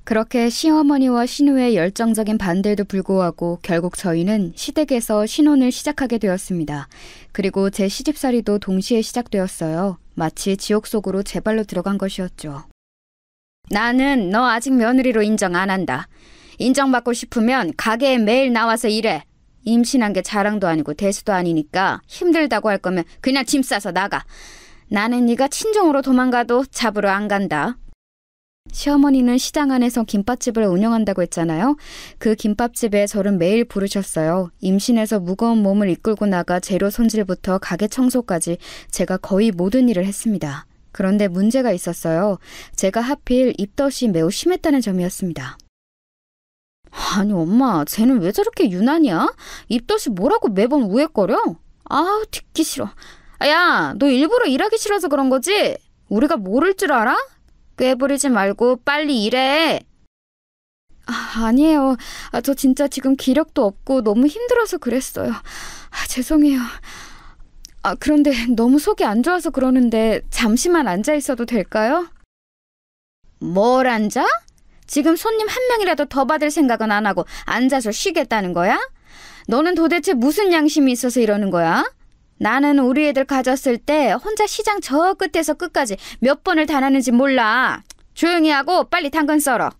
그렇게 시어머니와 시누의 열정적인 반대에도 불구하고 결국 저희는 시댁에서 신혼을 시작하게 되었습니다. 그리고 제 시집살이도 동시에 시작되었어요. 마치 지옥 속으로 제 발로 들어간 것이었죠. 나는 너 아직 며느리로 인정 안 한다. 인정받고 싶으면 가게에 매일 나와서 일해. 임신한 게 자랑도 아니고 대수도 아니니까 힘들다고 할 거면 그냥 짐 싸서 나가. 나는 네가 친정으로 도망가도 잡으러 안 간다. 시어머니는 시장 안에서 김밥집을 운영한다고 했잖아요. 그 김밥집에 저를 매일 부르셨어요. 임신해서 무거운 몸을 이끌고 나가 재료 손질부터 가게 청소까지 제가 거의 모든 일을 했습니다. 그런데 문제가 있었어요. 제가 하필 입덧이 매우 심했다는 점이었습니다. 아니 엄마, 쟤는 왜 저렇게 유난이야? 입덧이 뭐라고 매번 우웩거려? 아우, 듣기 싫어. 야, 너 일부러 일하기 싫어서 그런 거지? 우리가 모를 줄 알아? 꾀부리지 말고 빨리 일해. 아니에요. 저 진짜 지금 기력도 없고 너무 힘들어서 그랬어요. 죄송해요. 그런데 너무 속이 안 좋아서 그러는데 잠시만 앉아 있어도 될까요? 뭘 앉아? 지금 손님 한 명이라도 더 받을 생각은 안 하고 앉아서 쉬겠다는 거야? 너는 도대체 무슨 양심이 있어서 이러는 거야? 나는 우리 애들 가졌을 때 혼자 시장 저 끝에서 끝까지 몇 번을 다녔는지 몰라. 조용히 하고 빨리 당근 썰어.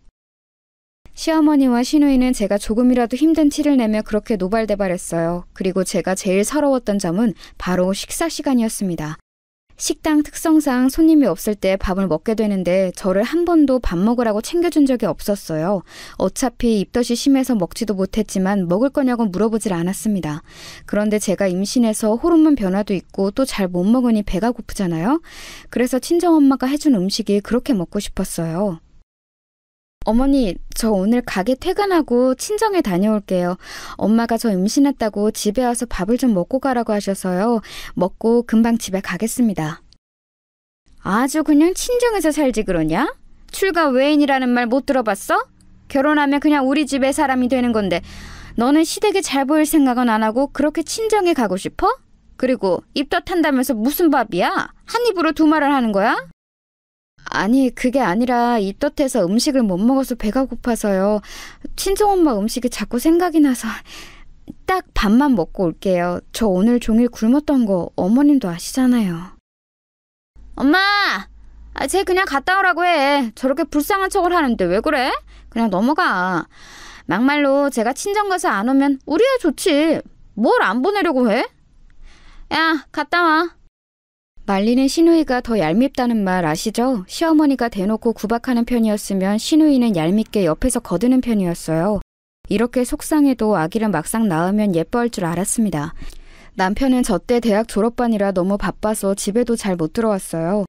시어머니와 시누이는 제가 조금이라도 힘든 티를 내며 그렇게 노발대발했어요. 그리고 제가 제일 서러웠던 점은 바로 식사 시간이었습니다. 식당 특성상 손님이 없을 때 밥을 먹게 되는데 저를 한 번도 밥 먹으라고 챙겨준 적이 없었어요. 어차피 입덧이 심해서 먹지도 못했지만 먹을 거냐고 물어보질 않았습니다. 그런데 제가 임신해서 호르몬 변화도 있고 또 잘 못 먹으니 배가 고프잖아요. 그래서 친정엄마가 해준 음식이 그렇게 먹고 싶었어요. 어머니, 저 오늘 가게 퇴근하고 친정에 다녀올게요. 엄마가 저 임신했다고 집에 와서 밥을 좀 먹고 가라고 하셔서요. 먹고 금방 집에 가겠습니다. 아주 그냥 친정에서 살지 그러냐? 출가 외인이라는 말 못 들어봤어? 결혼하면 그냥 우리 집의 사람이 되는 건데 너는 시댁에 잘 보일 생각은 안 하고 그렇게 친정에 가고 싶어? 그리고 입덧 한다면서 무슨 밥이야? 한 입으로 두 말을 하는 거야? 아니, 그게 아니라 입덧해서 음식을 못 먹어서 배가 고파서요. 친정엄마 음식이 자꾸 생각이 나서 딱 밥만 먹고 올게요. 저 오늘 종일 굶었던 거 어머님도 아시잖아요. 엄마! 쟤 그냥 갔다 오라고 해. 저렇게 불쌍한 척을 하는데 왜 그래? 그냥 넘어가. 막말로 제가 친정 가서 안 오면 우리야 좋지. 뭘 안 보내려고 해? 야, 갔다 와. 말리는 시누이가 더 얄밉다는 말 아시죠? 시어머니가 대놓고 구박하는 편이었으면 시누이는 얄밉게 옆에서 거드는 편이었어요. 이렇게 속상해도 아기를 막상 낳으면 예뻐할 줄 알았습니다. 남편은 저 때 대학 졸업반이라 너무 바빠서 집에도 잘 못 들어왔어요.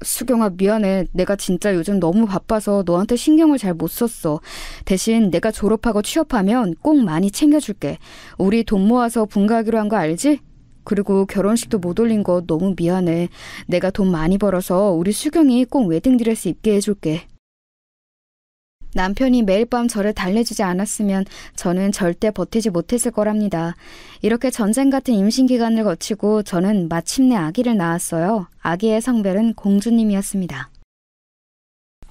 수경아, 미안해. 내가 진짜 요즘 너무 바빠서 너한테 신경을 잘 못 썼어. 대신 내가 졸업하고 취업하면 꼭 많이 챙겨줄게. 우리 돈 모아서 분가하기로 한 거 알지? 그리고 결혼식도 못 올린 거 너무 미안해. 내가 돈 많이 벌어서 우리 수경이 꼭 웨딩드레스 입게 해줄게. 남편이 매일 밤 저를 달래주지 않았으면 저는 절대 버티지 못했을 거랍니다. 이렇게 전쟁 같은 임신 기간을 거치고 저는 마침내 아기를 낳았어요. 아기의 성별은 공주님이었습니다.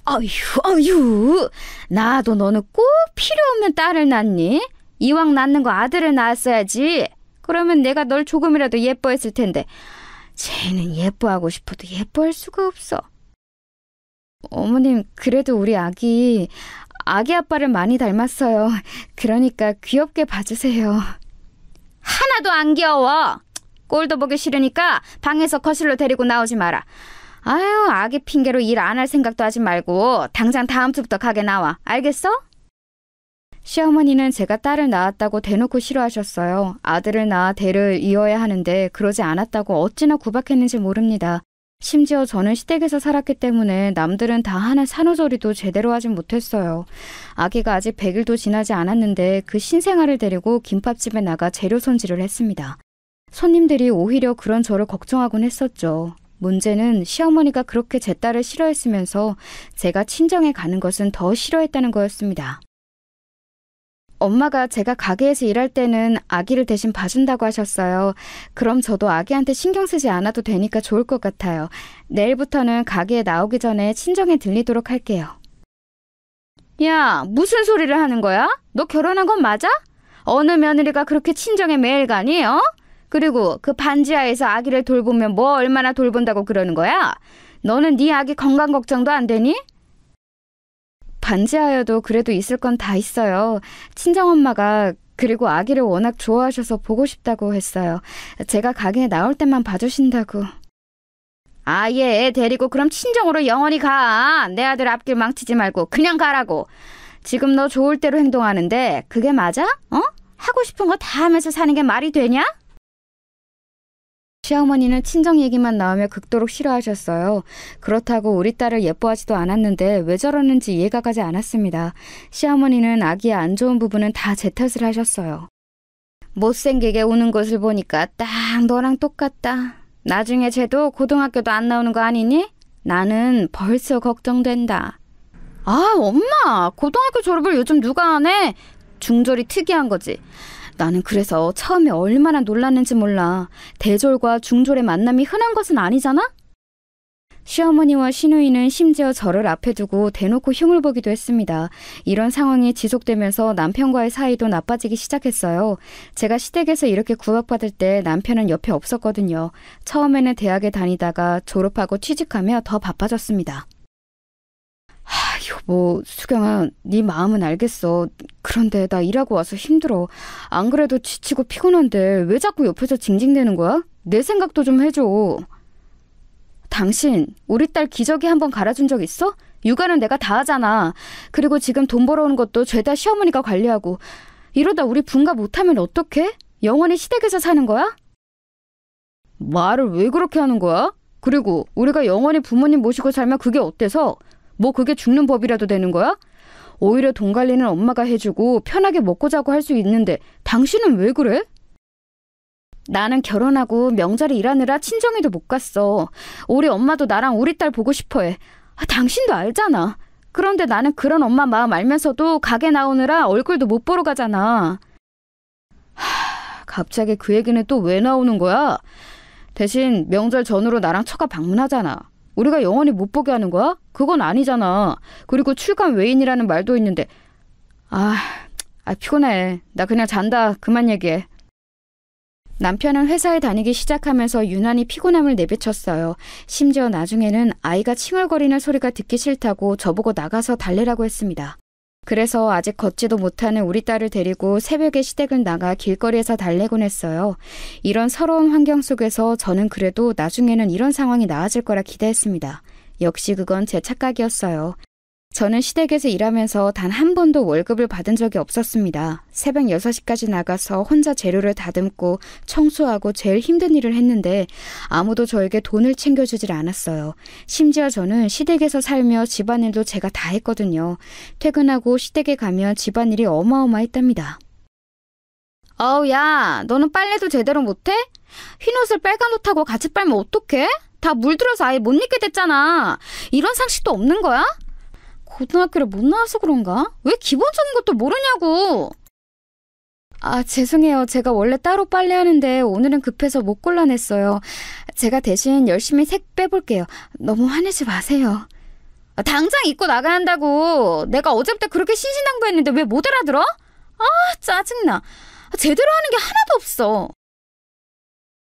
어휴, 나도 너는 꼭 필요 없는 딸을 낳니? 이왕 낳는 거 아들을 낳았어야지. 그러면 내가 널 조금이라도 예뻐했을 텐데 쟤는 예뻐하고 싶어도 예뻐할 수가 없어. 어머님, 그래도 우리 아기 아빠를 많이 닮았어요. 그러니까 귀엽게 봐주세요. 하나도 안 귀여워. 꼴도 보기 싫으니까 방에서 거실로 데리고 나오지 마라. 아유, 아기 핑계로 일 안 할 생각도 하지 말고 당장 다음 주부터 가게 나와. 알겠어? 시어머니는 제가 딸을 낳았다고 대놓고 싫어하셨어요. 아들을 낳아 대를 이어야 하는데 그러지 않았다고 어찌나 구박했는지 모릅니다. 심지어 저는 시댁에서 살았기 때문에 남들은 다 하는 산후조리도 제대로 하진 못했어요. 아기가 아직 100일도 지나지 않았는데 그 신생아를 데리고 김밥집에 나가 재료 손질을 했습니다. 손님들이 오히려 그런 저를 걱정하곤 했었죠. 문제는 시어머니가 그렇게 제 딸을 싫어했으면서 제가 친정에 가는 것은 더 싫어했다는 거였습니다. 엄마가 제가 가게에서 일할 때는 아기를 대신 봐준다고 하셨어요. 그럼 저도 아기한테 신경 쓰지 않아도 되니까 좋을 것 같아요. 내일부터는 가게에 나오기 전에 친정에 들리도록 할게요. 야, 무슨 소리를 하는 거야? 너 결혼한 건 맞아? 어느 며느리가 그렇게 친정에 매일 가니? 그리고 그 반지하에서 아기를 돌보면 뭐 얼마나 돌본다고 그러는 거야? 너는 네 아기 건강 걱정도 안 되니? 반지하여도 그래도 있을 건 다 있어요. 친정엄마가 그리고 아기를 워낙 좋아하셔서 보고 싶다고 했어요. 제가 가게에 나올 때만 봐주신다고. 아예 애 데리고 그럼 친정으로 영원히 가. 내 아들 앞길 망치지 말고 그냥 가라고. 지금 너 좋을 대로 행동하는데 그게 맞아? 하고 싶은 거 다 하면서 사는 게 말이 되냐? 시어머니는 친정 얘기만 나오며 극도로 싫어하셨어요. 그렇다고 우리 딸을 예뻐하지도 않았는데 왜 저러는지 이해가 가지 않았습니다. 시어머니는 아기의 안 좋은 부분은 다 제 탓을 하셨어요. 못생기게 우는 것을 보니까 딱 너랑 똑같다. 나중에 쟤도 고등학교도 안 나오는 거 아니니? 나는 벌써 걱정된다. 아, 엄마! 고등학교 졸업을 요즘 누가 안 해? 중졸이 특이한 거지. 나는 그래서 처음에 얼마나 놀랐는지 몰라. 대졸과 중졸의 만남이 흔한 것은 아니잖아? 시어머니와 시누이는 심지어 저를 앞에 두고 대놓고 흉을 보기도 했습니다. 이런 상황이 지속되면서 남편과의 사이도 나빠지기 시작했어요. 제가 시댁에서 이렇게 구박받을 때 남편은 옆에 없었거든요. 처음에는 대학에 다니다가 졸업하고 취직하며 더 바빠졌습니다. 여보, 수경아, 네 마음은 알겠어. 그런데 나 일하고 와서 힘들어. 안 그래도 지치고 피곤한데 왜 자꾸 옆에서 징징대는 거야? 내 생각도 좀 해줘. 당신, 우리 딸 기저귀 한번 갈아준 적 있어? 육아는 내가 다 하잖아. 그리고 지금 돈 벌어오는 것도 죄다 시어머니가 관리하고. 이러다 우리 분가 못하면 어떡해? 영원히 시댁에서 사는 거야? 말을 왜 그렇게 하는 거야? 그리고 우리가 영원히 부모님 모시고 살면 그게 어때서? 뭐 그게 죽는 법이라도 되는 거야? 오히려 돈 관리는 엄마가 해주고 편하게 먹고 자고 할 수 있는데 당신은 왜 그래? 나는 결혼하고 명절에 일하느라 친정에도 못 갔어. 우리 엄마도 나랑 우리 딸 보고 싶어해. 당신도 알잖아. 그런데 나는 그런 엄마 마음 알면서도 가게 나오느라 얼굴도 못 보러 가잖아. 갑자기 그 얘기는 또 왜 나오는 거야? 대신 명절 전후로 나랑 처가 방문하잖아. 우리가 영원히 못 보게 하는 거야? 그건 아니잖아. 그리고 출간 외인이라는 말도 있는데. 피곤해. 나 그냥 잔다. 그만 얘기해. 남편은 회사에 다니기 시작하면서 유난히 피곤함을 내비쳤어요. 심지어 나중에는 아이가 칭얼거리는 소리가 듣기 싫다고 저보고 나가서 달래라고 했습니다. 그래서 아직 걷지도 못하는 우리 딸을 데리고 새벽에 시댁을 나가 길거리에서 달래곤 했어요. 이런 서러운 환경 속에서 저는 그래도 나중에는 이런 상황이 나아질 거라 기대했습니다. 역시 그건 제 착각이었어요. 저는 시댁에서 일하면서 단 한 번도 월급을 받은 적이 없었습니다. 새벽 6시까지 나가서 혼자 재료를 다듬고 청소하고 제일 힘든 일을 했는데 아무도 저에게 돈을 챙겨주질 않았어요. 심지어 저는 시댁에서 살며 집안일도 제가 다 했거든요. 퇴근하고 시댁에 가면 집안일이 어마어마했답니다. 야, 너는 빨래도 제대로 못해? 흰옷을 빨간 옷하고 같이 빨면 어떡해? 다 물들어서 아예 못 입게 됐잖아. 이런 상식도 없는 거야? 고등학교를 못 나와서 그런가? 왜 기본적인 것도 모르냐고! 죄송해요. 제가 원래 따로 빨래하는데 오늘은 급해서 못 골라냈어요. 제가 대신 열심히 색 빼볼게요. 너무 화내지 마세요. 당장 입고 나가야 한다고! 내가 어제부터 그렇게 신신당부했는데 왜 못 알아들어? 짜증나. 제대로 하는 게 하나도 없어.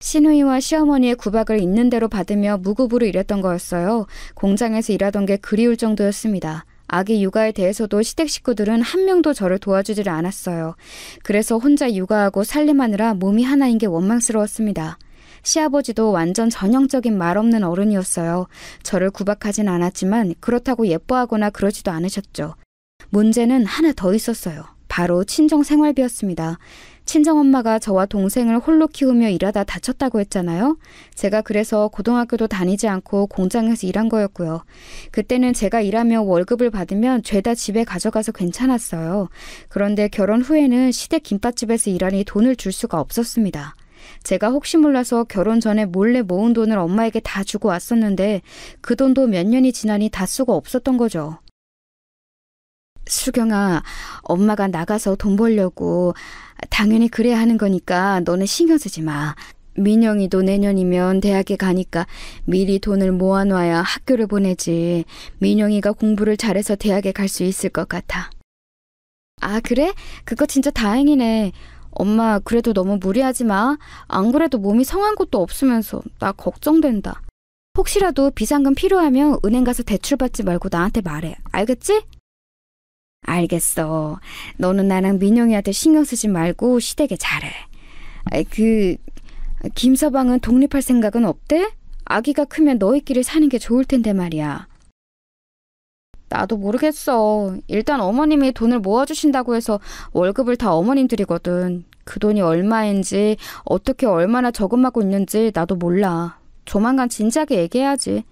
시누이와 시어머니의 구박을 있는 대로 받으며 무급으로 일했던 거였어요. 공장에서 일하던 게 그리울 정도였습니다. 아기 육아에 대해서도 시댁 식구들은 한 명도 저를 도와주지를 않았어요. 그래서 혼자 육아하고 살림하느라 몸이 하나인 게 원망스러웠습니다. 시아버지도 완전 전형적인 말 없는 어른이었어요. 저를 구박하진 않았지만 그렇다고 예뻐하거나 그러지도 않으셨죠. 문제는 하나 더 있었어요. 바로 친정 생활비였습니다. 친정엄마가 저와 동생을 홀로 키우며 일하다 다쳤다고 했잖아요. 제가 그래서 고등학교도 다니지 않고 공장에서 일한 거였고요. 그때는 제가 일하며 월급을 받으면 죄다 집에 가져가서 괜찮았어요. 그런데 결혼 후에는 시댁 김밥집에서 일하니 돈을 줄 수가 없었습니다. 제가 혹시 몰라서 결혼 전에 몰래 모은 돈을 엄마에게 다 주고 왔었는데 그 돈도 몇 년이 지나니 다 쓰고 없었던 거죠. 수경아, 엄마가 나가서 돈 벌려고. 당연히 그래야 하는 거니까 너네 신경 쓰지 마. 민영이도 내년이면 대학에 가니까 미리 돈을 모아놔야 학교를 보내지. 민영이가 공부를 잘해서 대학에 갈 수 있을 것 같아. 그래? 그거 진짜 다행이네. 엄마 그래도 너무 무리하지 마. 안 그래도 몸이 성한 것도 없으면서 나 걱정된다. 혹시라도 비상금 필요하면 은행 가서 대출 받지 말고 나한테 말해. 알겠지? 알겠어. 너는 나랑 민영이한테 신경 쓰지 말고 시댁에 잘해. 김서방은 독립할 생각은 없대? 아기가 크면 너희끼리 사는 게 좋을 텐데 말이야. 나도 모르겠어. 일단 어머님이 돈을 모아주신다고 해서 월급을 다 어머님 드리거든. 그 돈이 얼마인지 어떻게 얼마나 저금하고 있는지 나도 몰라. 조만간 진지하게 얘기해야지.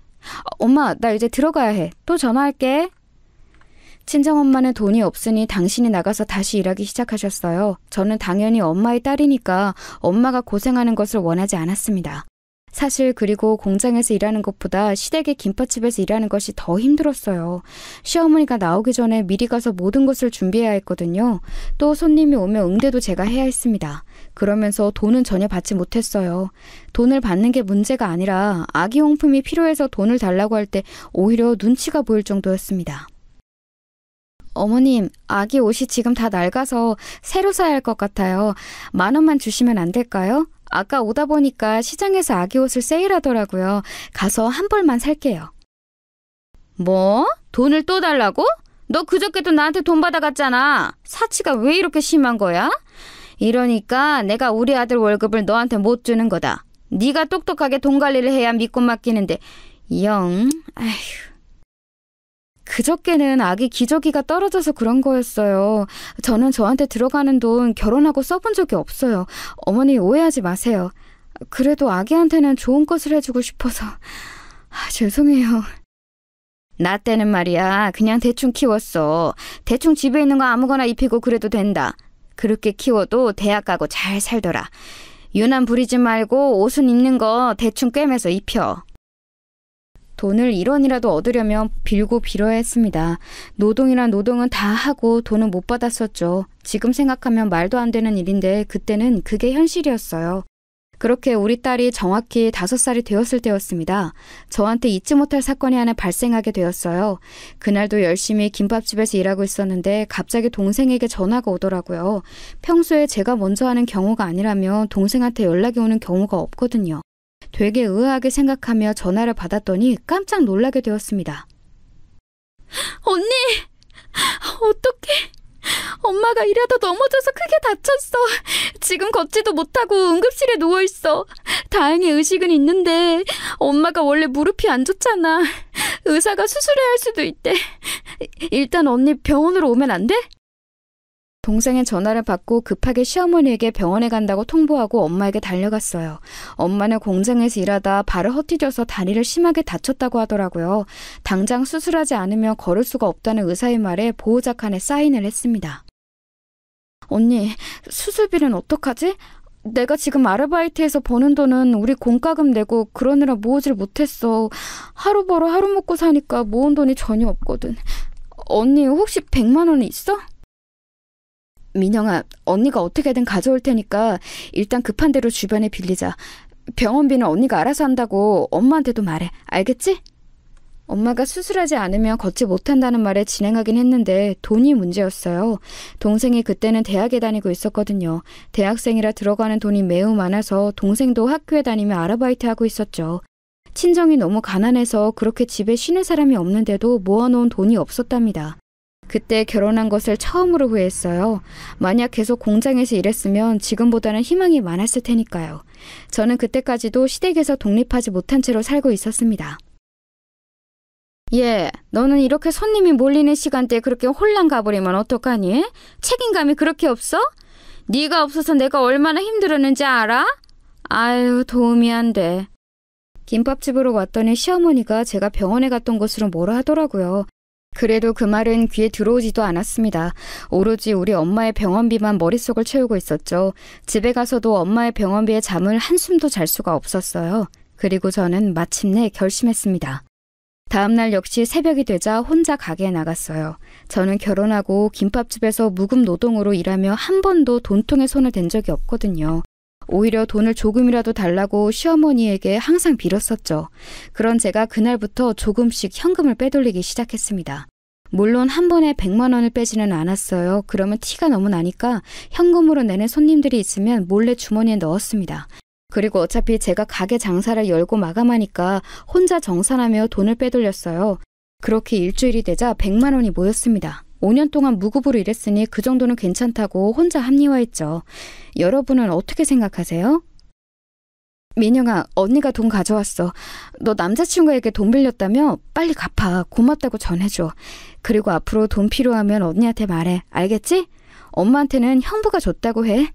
엄마, 나 이제 들어가야 해. 또 전화할게. 친정엄마는 돈이 없으니 당신이 나가서 다시 일하기 시작하셨어요. 저는 당연히 엄마의 딸이니까 엄마가 고생하는 것을 원하지 않았습니다. 사실 그리고 공장에서 일하는 것보다 시댁의 김밥집에서 일하는 것이 더 힘들었어요. 시어머니가 나오기 전에 미리 가서 모든 것을 준비해야 했거든요. 또 손님이 오면 응대도 제가 해야 했습니다. 그러면서 돈은 전혀 받지 못했어요. 돈을 받는 게 문제가 아니라 아기용품이 필요해서 돈을 달라고 할 때 오히려 눈치가 보일 정도였습니다. 어머님, 아기 옷이 지금 다 낡아서 새로 사야 할 것 같아요. 10,000원만 주시면 안 될까요? 아까 오다 보니까 시장에서 아기 옷을 세일하더라고요. 가서 한 벌만 살게요. 뭐? 돈을 또 달라고? 너 그저께도 나한테 돈 받아갔잖아. 사치가 왜 이렇게 심한 거야? 이러니까 내가 우리 아들 월급을 너한테 못 주는 거다. 네가 똑똑하게 돈 관리를 해야 믿고 맡기는데 아휴. 그저께는 아기 기저귀가 떨어져서 그런 거였어요. 저는 저한테 들어가는 돈 결혼하고 써본 적이 없어요. 어머니 오해하지 마세요. 그래도 아기한테는 좋은 것을 해주고 싶어서. 죄송해요. 나 때는 말이야 그냥 대충 키웠어. 대충 집에 있는 거 아무거나 입히고 그래도 된다. 그렇게 키워도 대학 가고 잘 살더라. 유난 부리지 말고 옷은 입는 거 대충 꿰매서 입혀. 돈을 1원이라도 얻으려면 빌고 빌어야 했습니다. 노동이란 노동은 다 하고 돈은 못 받았었죠. 지금 생각하면 말도 안 되는 일인데 그때는 그게 현실이었어요. 그렇게 우리 딸이 정확히 5살이 되었을 때였습니다. 저한테 잊지 못할 사건이 하나 발생하게 되었어요. 그날도 열심히 김밥집에서 일하고 있었는데 갑자기 동생에게 전화가 오더라고요. 평소에 제가 먼저 하는 경우가 아니라면 동생한테 연락이 오는 경우가 없거든요. 되게 의아하게 생각하며 전화를 받았더니 깜짝 놀라게 되었습니다. 언니! 어떡해! 엄마가 일하다 넘어져서 크게 다쳤어. 지금 걷지도 못하고 응급실에 누워있어. 다행히 의식은 있는데 엄마가 원래 무릎이 안 좋잖아. 의사가 수술해야 할 수도 있대. 일단 언니 병원으로 오면 안 돼? 동생의 전화를 받고 급하게 시어머니에게 병원에 간다고 통보하고 엄마에게 달려갔어요. 엄마는 공장에서 일하다 발을 헛디뎌서 다리를 심하게 다쳤다고 하더라고요. 당장 수술하지 않으면 걸을 수가 없다는 의사의 말에 보호자 칸에 사인을 했습니다. 언니, 수술비는 어떡하지? 내가 지금 아르바이트해서 버는 돈은 우리 공과금 내고 그러느라 모으질 못했어. 하루 벌어 하루 먹고 사니까 모은 돈이 전혀 없거든. 언니 혹시 100만 원 있어? 민영아, 언니가 어떻게든 가져올 테니까 일단 급한 대로 주변에 빌리자. 병원비는 언니가 알아서 한다고 엄마한테도 말해. 알겠지? 엄마가 수술하지 않으면 걷지 못한다는 말에 진행하긴 했는데 돈이 문제였어요. 동생이 그때는 대학에 다니고 있었거든요. 대학생이라 들어가는 돈이 매우 많아서 동생도 학교에 다니며 아르바이트하고 있었죠. 친정이 너무 가난해서 그렇게 집에 쉬는 사람이 없는데도 모아놓은 돈이 없었답니다. 그때 결혼한 것을 처음으로 후회했어요. 만약 계속 공장에서 일했으면 지금보다는 희망이 많았을 테니까요. 저는 그때까지도 시댁에서 독립하지 못한 채로 살고 있었습니다. 예, 너는 이렇게 손님이 몰리는 시간대에 그렇게 홀랑 가버리면 어떡하니? 책임감이 그렇게 없어? 네가 없어서 내가 얼마나 힘들었는지 알아? 아유, 도움이 안 돼. 김밥집으로 왔더니 시어머니가 제가 병원에 갔던 것으로 뭐라 하더라고요. 그래도 그 말은 귀에 들어오지도 않았습니다. 오로지 우리 엄마의 병원비만 머릿속을 채우고 있었죠. 집에 가서도 엄마의 병원비에 잠을 한숨도 잘 수가 없었어요. 그리고 저는 마침내 결심했습니다. 다음날 역시 새벽이 되자 혼자 가게에 나갔어요. 저는 결혼하고 김밥집에서 무급 노동으로 일하며 한 번도 돈통에 손을 댄 적이 없거든요. 오히려 돈을 조금이라도 달라고 시어머니에게 항상 빌었었죠. 그런 제가 그날부터 조금씩 현금을 빼돌리기 시작했습니다. 물론 한 번에 100만 원을 빼지는 않았어요. 그러면 티가 너무 나니까 현금으로 내는 손님들이 있으면 몰래 주머니에 넣었습니다. 그리고 어차피 제가 가게 장사를 열고 마감하니까 혼자 정산하며 돈을 빼돌렸어요. 그렇게 일주일이 되자 100만 원이 모였습니다. 5년 동안 무급으로 일했으니 그 정도는 괜찮다고 혼자 합리화했죠. 여러분은 어떻게 생각하세요? 민영아, 언니가 돈 가져왔어. 너 남자친구에게 돈 빌렸다며? 빨리 갚아. 고맙다고 전해줘. 그리고 앞으로 돈 필요하면 언니한테 말해. 알겠지? 엄마한테는 형부가 줬다고 해.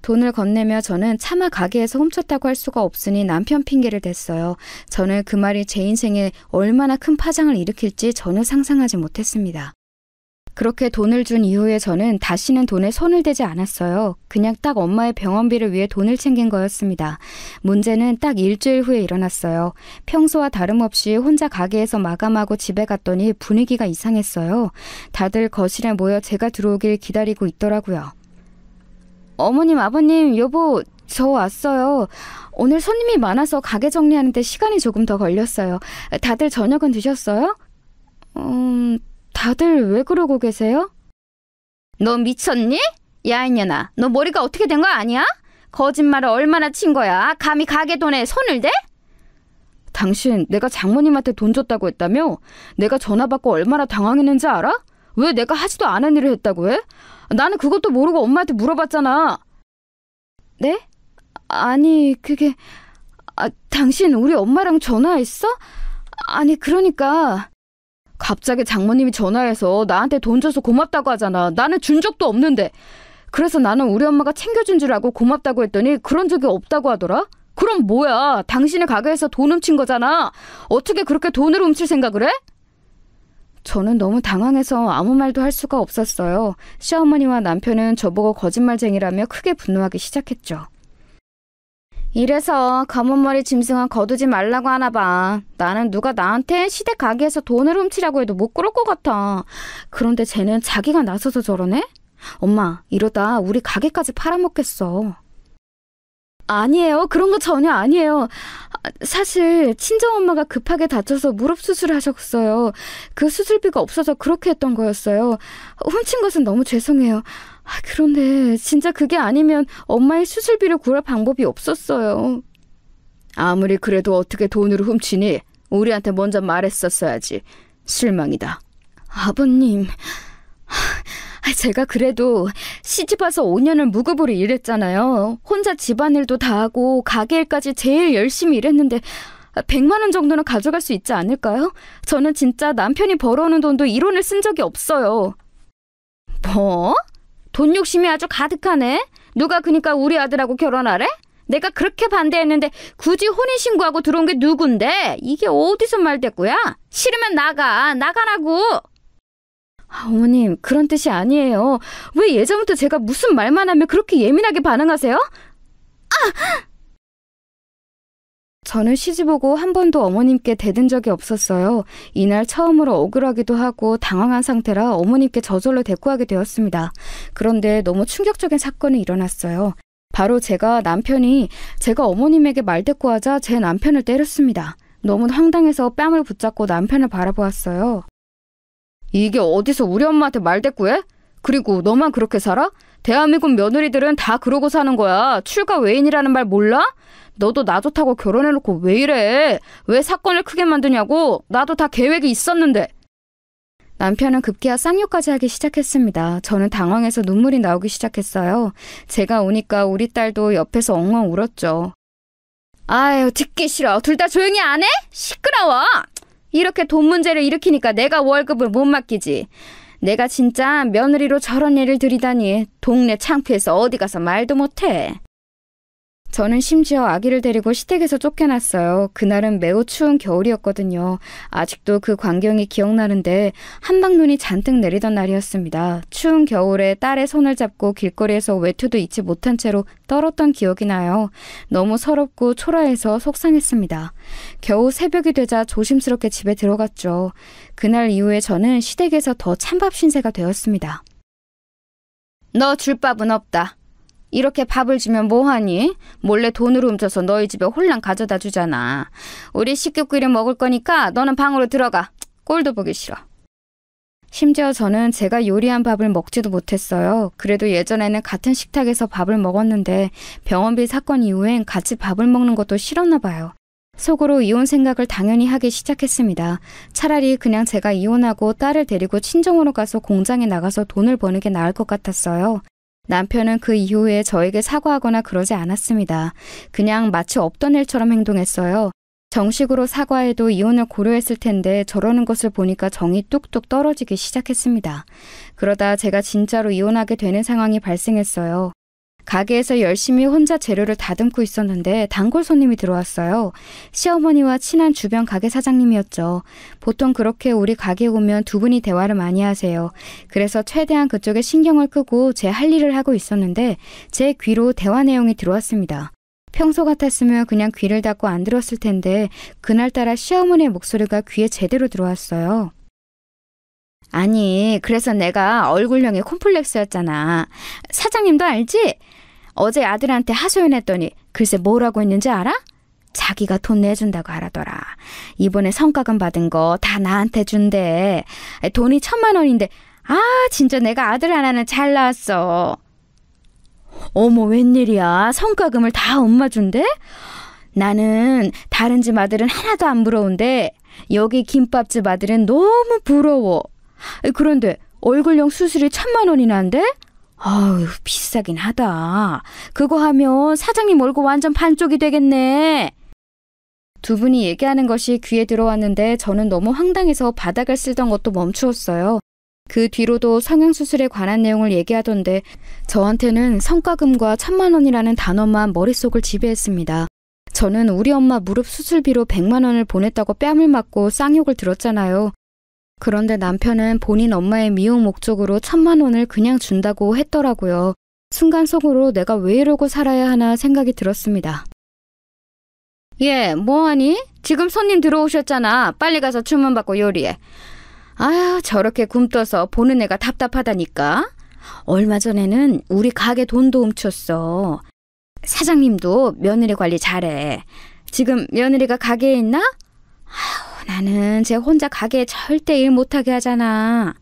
돈을 건네며 저는 차마 가게에서 훔쳤다고 할 수가 없으니 남편 핑계를 댔어요. 저는 그 말이 제 인생에 얼마나 큰 파장을 일으킬지 전혀 상상하지 못했습니다. 그렇게 돈을 준 이후에 저는 다시는 돈에 손을 대지 않았어요. 그냥 딱 엄마의 병원비를 위해 돈을 챙긴 거였습니다. 문제는 딱 일주일 후에 일어났어요. 평소와 다름없이 혼자 가게에서 마감하고 집에 갔더니 분위기가 이상했어요. 다들 거실에 모여 제가 들어오길 기다리고 있더라고요. 어머님, 아버님, 여보, 저 왔어요. 오늘 손님이 많아서 가게 정리하는데 시간이 조금 더 걸렸어요. 다들 저녁은 드셨어요? 다들 왜 그러고 계세요? 너 미쳤니? 야, 이년아, 너 머리가 어떻게 된 거 아니야? 거짓말을 얼마나 친 거야? 감히 가게 돈에 손을 대? 당신 내가 장모님한테 돈 줬다고 했다며? 내가 전화 받고 얼마나 당황했는지 알아? 왜 내가 하지도 않은 일을 했다고 해? 나는 그것도 모르고 엄마한테 물어봤잖아. 네? 아니, 그게... 당신 우리 엄마랑 전화했어? 아니, 그러니까... 갑자기 장모님이 전화해서 나한테 돈 줘서 고맙다고 하잖아. 나는 준 적도 없는데. 그래서 나는 우리 엄마가 챙겨준 줄 알고 고맙다고 했더니 그런 적이 없다고 하더라? 그럼 뭐야? 당신의 가게에서 돈 훔친 거잖아. 어떻게 그렇게 돈을 훔칠 생각을 해? 저는 너무 당황해서 아무 말도 할 수가 없었어요. 시어머니와 남편은 저보고 거짓말쟁이라며 크게 분노하기 시작했죠. 이래서 검은머리 짐승은 거두지 말라고 하나 봐. 나는 누가 나한테 시댁 가게에서 돈을 훔치라고 해도 못 그럴 것 같아. 그런데 쟤는 자기가 나서서 저러네? 엄마, 이러다 우리 가게까지 팔아먹겠어. 아니에요. 그런 거 전혀 아니에요. 사실 친정엄마가 급하게 다쳐서 무릎 수술을 하셨어요. 그 수술비가 없어서 그렇게 했던 거였어요. 훔친 것은 너무 죄송해요. 그런데 진짜 그게 아니면 엄마의 수술비를 구할 방법이 없었어요. 아무리 그래도 어떻게 돈으로 훔치니? 우리한테 먼저 말했었어야지. 실망이다. 아버님, 제가 그래도 시집와서 5년을 무급으로 일했잖아요. 혼자 집안일도 다 하고 가게 일까지 제일 열심히 일했는데 100만 원 정도는 가져갈 수 있지 않을까요? 저는 진짜 남편이 벌어오는 돈도 1원을 쓴 적이 없어요. 뭐? 돈 욕심이 아주 가득하네? 누가 그니까 우리 아들하고 결혼하래? 내가 그렇게 반대했는데 굳이 혼인신고하고 들어온 게 누군데? 이게 어디서 말대꾸야? 싫으면 나가라고! 어머님, 그런 뜻이 아니에요. 왜 예전부터 제가 무슨 말만 하면 그렇게 예민하게 반응하세요? 저는 시집 오고 한 번도 어머님께 대든 적이 없었어요. 이날 처음으로 억울하기도 하고 당황한 상태라 어머님께 저절로 대꾸하게 되었습니다. 그런데 너무 충격적인 사건이 일어났어요. 바로 제가 어머님에게 말대꾸하자 제 남편을 때렸습니다. 너무 황당해서 뺨을 붙잡고 남편을 바라보았어요. 이게 어디서 우리 엄마한테 말대꾸해? 그리고 너만 그렇게 살아? 대한민국 며느리들은 다 그러고 사는 거야. 출가 외인이라는 말 몰라? 너도 나 좋다고 결혼해놓고 왜 이래? 왜 사건을 크게 만드냐고? 나도 다 계획이 있었는데. 남편은 급기야 쌍욕까지 하기 시작했습니다. 저는 당황해서 눈물이 나오기 시작했어요. 제가 오니까 우리 딸도 옆에서 엉엉 울었죠. 아유, 듣기 싫어. 둘 다 조용히 안 해? 시끄러워. 이렇게 돈 문제를 일으키니까 내가 월급을 못 맡기지. 내가 진짜 며느리로 저런 일을 들이다니. 동네 창피해서 어디 가서 말도 못해. 저는 심지어 아기를 데리고 시댁에서 쫓겨났어요. 그날은 매우 추운 겨울이었거든요. 아직도 그 광경이 기억나는데 한방눈이 잔뜩 내리던 날이었습니다. 추운 겨울에 딸의 손을 잡고 길거리에서 외투도 잊지 못한 채로 떨었던 기억이 나요. 너무 서럽고 초라해서 속상했습니다. 겨우 새벽이 되자 조심스럽게 집에 들어갔죠. 그날 이후에 저는 시댁에서 더 찬밥 신세가 되었습니다. 너 줄 밥은 없다. 이렇게 밥을 주면 뭐하니? 몰래 돈으로 훔쳐서 너희 집에 홀랑 가져다 주잖아. 우리 식구끼리 먹을 거니까 너는 방으로 들어가. 꼴도 보기 싫어. 심지어 저는 제가 요리한 밥을 먹지도 못했어요. 그래도 예전에는 같은 식탁에서 밥을 먹었는데 병원비 사건 이후엔 같이 밥을 먹는 것도 싫었나 봐요. 속으로 이혼 생각을 당연히 하기 시작했습니다. 차라리 그냥 제가 이혼하고 딸을 데리고 친정으로 가서 공장에 나가서 돈을 버는 게 나을 것 같았어요. 남편은 그 이후에 저에게 사과하거나 그러지 않았습니다. 그냥 마치 없던 일처럼 행동했어요. 정식으로 사과해도 이혼을 고려했을 텐데 저러는 것을 보니까 정이 뚝뚝 떨어지기 시작했습니다. 그러다 제가 진짜로 이혼하게 되는 상황이 발생했어요. 가게에서 열심히 혼자 재료를 다듬고 있었는데 단골 손님이 들어왔어요. 시어머니와 친한 주변 가게 사장님이었죠. 보통 그렇게 우리 가게에 오면 두 분이 대화를 많이 하세요. 그래서 최대한 그쪽에 신경을 끄고 제 할 일을 하고 있었는데 제 귀로 대화 내용이 들어왔습니다. 평소 같았으면 그냥 귀를 닫고 안 들었을 텐데 그날따라 시어머니의 목소리가 귀에 제대로 들어왔어요. 아니, 그래서 내가 얼굴형이 콤플렉스였잖아. 사장님도 알지? 어제 아들한테 하소연했더니 글쎄 뭐라고 했는지 알아? 자기가 돈 내준다고 하라더라. 이번에 성과금 받은 거 다 나한테 준대. 돈이 1,000만 원인데 진짜 내가 아들 하나는 잘 낳았어. 어머, 웬일이야. 성과금을 다 엄마 준대? 나는 다른 집 아들은 하나도 안 부러운데 여기 김밥집 아들은 너무 부러워. 그런데 얼굴형 수술이 1,000만 원이나 한대? 아유, 비싸긴 하다. 그거 하면 사장님 얼굴 완전 반쪽이 되겠네. 두 분이 얘기하는 것이 귀에 들어왔는데 저는 너무 황당해서 바닥을 쓸던 것도 멈추었어요. 그 뒤로도 성형수술에 관한 내용을 얘기하던데 저한테는 성과금과 1,000만 원이라는 단어만 머릿속을 지배했습니다. 저는 우리 엄마 무릎 수술비로 100만 원을 보냈다고 뺨을 맞고 쌍욕을 들었잖아요. 그런데 남편은 본인 엄마의 미용 목적으로 1,000만 원을 그냥 준다고 했더라고요. 순간 속으로 내가 왜 이러고 살아야 하나 생각이 들었습니다. 얘, 뭐하니? 지금 손님 들어오셨잖아. 빨리 가서 주문 받고 요리해. 아유, 저렇게 굼떠서 보는 애가 답답하다니까. 얼마 전에는 우리 가게 돈도 훔쳤어. 사장님도 며느리 관리 잘해. 지금 며느리가 가게에 있나? 아유, 나는 쟤 혼자 가게에 절대 일 못하게 하잖아.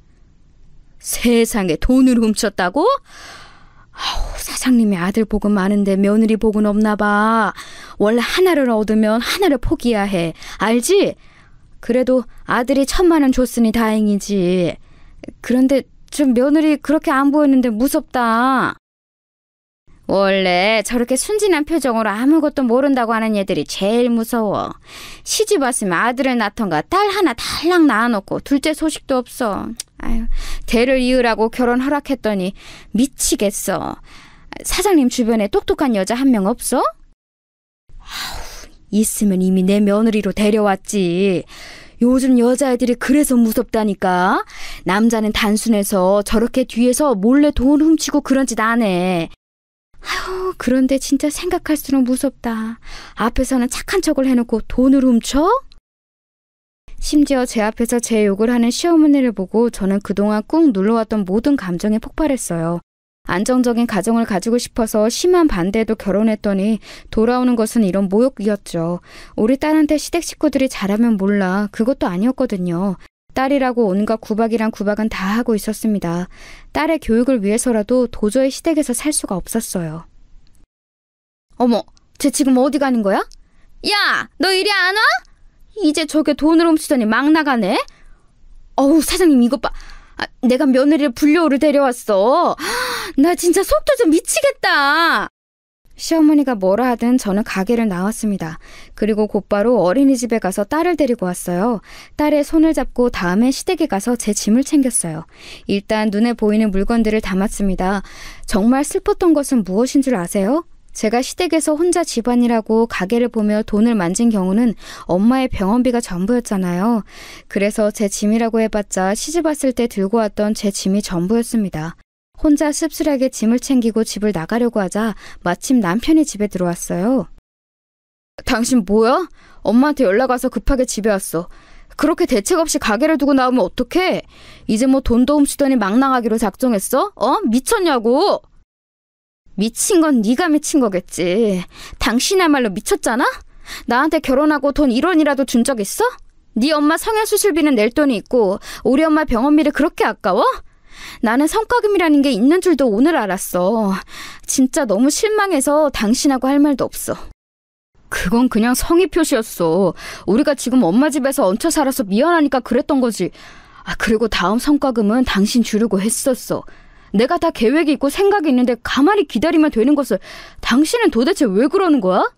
세상에 돈을 훔쳤다고? 아우, 사장님이 아들 복은 많은데 며느리 복은 없나 봐. 원래 하나를 얻으면 하나를 포기해야 해. 알지? 그래도 아들이 1,000만 원 줬으니 다행이지. 그런데 좀 며느리 그렇게 안 보였는데 무섭다. 원래 저렇게 순진한 표정으로 아무것도 모른다고 하는 애들이 제일 무서워. 시집 왔으면 아들을 낳던가 딸 하나 달랑 낳아놓고 둘째 소식도 없어. 아유, 대를 이으라고 결혼 허락했더니 미치겠어. 사장님 주변에 똑똑한 여자 한 명 없어? 아우, 있으면 이미 내 며느리로 데려왔지. 요즘 여자애들이 그래서 무섭다니까. 남자는 단순해서 저렇게 뒤에서 몰래 돈 훔치고 그런 짓 안 해. 아유, 그런데 진짜 생각할수록 무섭다. 앞에서는 착한 척을 해놓고 돈을 훔쳐? 심지어 제 앞에서 제 욕을 하는 시어머니를 보고 저는 그동안 꾹 눌러왔던 모든 감정에 폭발했어요. 안정적인 가정을 가지고 싶어서 심한 반대에도 결혼했더니 돌아오는 것은 이런 모욕이었죠. 우리 딸한테 시댁 식구들이 잘하면 몰라. 그것도 아니었거든요. 딸이라고 온갖 구박이란 구박은 다 하고 있었습니다. 딸의 교육을 위해서라도 도저히 시댁에서 살 수가 없었어요. 어머, 쟤 지금 어디 가는 거야? 야, 너 이리 안 와? 이제 저게 돈을 훔치더니 막 나가네? 어우, 사장님 이것 봐. 내가 며느리를 불려오를 데려왔어. 나 진짜 속도 좀 미치겠다. 시어머니가 뭐라 하든 저는 가게를 나왔습니다. 그리고 곧바로 어린이집에 가서 딸을 데리고 왔어요. 딸의 손을 잡고 다음엔 시댁에 가서 제 짐을 챙겼어요. 일단 눈에 보이는 물건들을 담았습니다. 정말 슬펐던 것은 무엇인 줄 아세요? 제가 시댁에서 혼자 집안일하고 가게를 보며 돈을 만진 경우는 엄마의 병원비가 전부였잖아요. 그래서 제 짐이라고 해봤자 시집 왔을 때 들고 왔던 제 짐이 전부였습니다. 혼자 씁쓸하게 짐을 챙기고 집을 나가려고 하자 마침 남편이 집에 들어왔어요. 당신 뭐야? 엄마한테 연락 와서 급하게 집에 왔어. 그렇게 대책 없이 가게를 두고 나오면 어떡해? 이제 뭐 돈도 훔치더니 막 나가기로 작정했어? 미쳤냐고? 미친 건 네가 미친 거겠지. 당신이야말로 미쳤잖아? 나한테 결혼하고 돈 1원이라도 준 적 있어? 네 엄마 성형수술비는 낼 돈이 있고 우리 엄마 병원비를 그렇게 아까워? 나는 성과금이라는 게 있는 줄도 오늘 알았어. 진짜 너무 실망해서 당신하고 할 말도 없어. 그건 그냥 성의 표시였어. 우리가 지금 엄마 집에서 얹혀 살아서 미안하니까 그랬던 거지. 그리고 다음 성과금은 당신 주려고 했었어. 내가 다 계획이 있고 생각이 있는데 가만히 기다리면 되는 것을 당신은 도대체 왜 그러는 거야?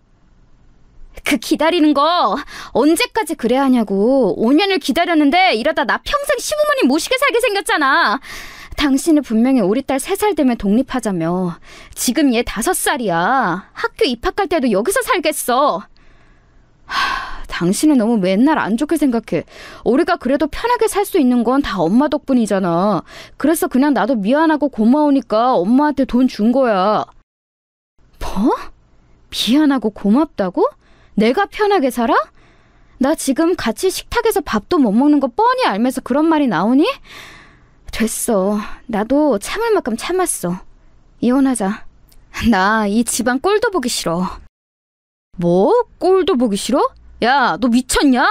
그 기다리는 거 언제까지 그래야 하냐고. 5년을 기다렸는데 이러다 나 평생 시부모님 모시게 살게 생겼잖아. 당신은 분명히 우리 딸 3살 되면 독립하자며. 지금 얘 5살이야. 학교 입학할 때도 여기서 살겠어. 당신은 너무 맨날 안 좋게 생각해. 우리가 그래도 편하게 살 수 있는 건 다 엄마 덕분이잖아. 그래서 그냥 나도 미안하고 고마우니까 엄마한테 돈 준 거야. 뭐? 미안하고 고맙다고? 내가 편하게 살아? 나 지금 같이 식탁에서 밥도 못 먹는 거 뻔히 알면서 그런 말이 나오니? 됐어. 나도 참을 만큼 참았어. 이혼하자. 나 이 집안 꼴도 보기 싫어. 뭐? 꼴도 보기 싫어? 야, 너 미쳤냐?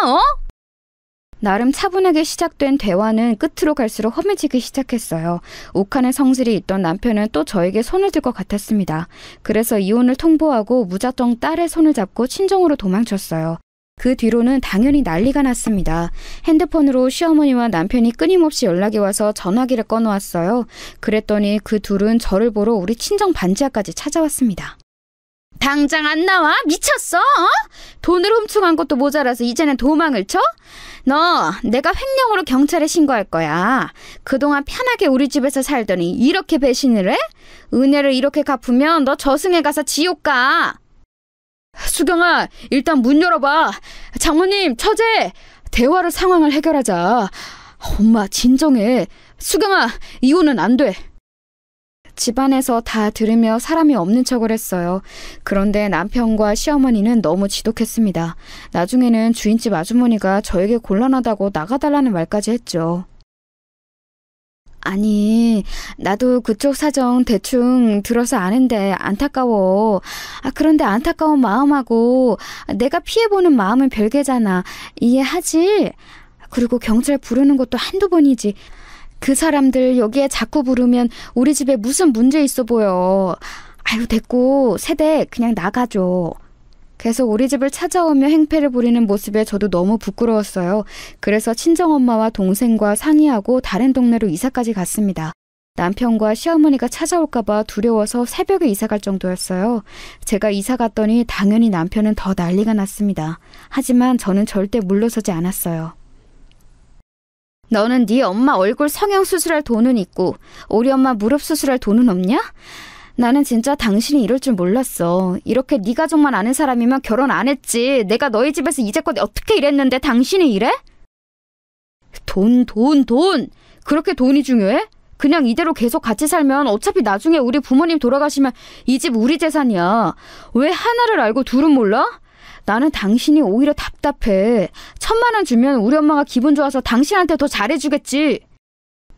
나름 차분하게 시작된 대화는 끝으로 갈수록 험해지기 시작했어요. 욱하는 성질이 있던 남편은 또 저에게 손을 들 것 같았습니다. 그래서 이혼을 통보하고 무작정 딸의 손을 잡고 친정으로 도망쳤어요. 그 뒤로는 당연히 난리가 났습니다. 핸드폰으로 시어머니와 남편이 끊임없이 연락이 와서 전화기를 꺼놓았어요. 그랬더니 그 둘은 저를 보러 우리 친정 반지하까지 찾아왔습니다. 당장 안 나와? 미쳤어? 돈을 훔쳐간 것도 모자라서 이제는 도망을 쳐? 너 내가 횡령으로 경찰에 신고할 거야. 그동안 편하게 우리 집에서 살더니 이렇게 배신을 해? 은혜를 이렇게 갚으면 너 저승에 가서 지옥 가. 수경아, 일단 문 열어봐. 장모님, 처제, 대화로 상황을 해결하자. 엄마, 진정해. 수경아, 이혼은 안 돼. 집안에서 다 들으며 사람이 없는 척을 했어요. 그런데 남편과 시어머니는 너무 지독했습니다. 나중에는 주인집 아주머니가 저에게 곤란하다고 나가달라는 말까지 했죠. 아니, 나도 그쪽 사정 대충 들어서 아는데 안타까워. 그런데 안타까운 마음하고 내가 피해보는 마음은 별개잖아. 이해하지? 그리고 경찰 부르는 것도 한두 번이지. 그 사람들 여기에 자꾸 부르면 우리 집에 무슨 문제 있어 보여. 아유, 됐고 세대 그냥 나가줘. 계속 우리 집을 찾아오며 행패를 부리는 모습에 저도 너무 부끄러웠어요. 그래서 친정엄마와 동생과 상의하고 다른 동네로 이사까지 갔습니다. 남편과 시어머니가 찾아올까봐 두려워서 새벽에 이사갈 정도였어요. 제가 이사 갔더니 당연히 남편은 더 난리가 났습니다. 하지만 저는 절대 물러서지 않았어요. 너는 네 엄마 얼굴 성형 수술할 돈은 있고 우리 엄마 무릎 수술할 돈은 없냐? 나는 진짜 당신이 이럴 줄 몰랐어. 이렇게 네 가족만 아는 사람이면 결혼 안 했지. 내가 너희 집에서 이제껏 어떻게 일했는데 당신이 이래? 돈. 그렇게 돈이 중요해? 그냥 이대로 계속 같이 살면 어차피 나중에 우리 부모님 돌아가시면 이 집 우리 재산이야. 왜 하나를 알고 둘은 몰라? 나는 당신이 오히려 답답해. 1,000만 원 주면 우리 엄마가 기분 좋아서 당신한테 더 잘해주겠지.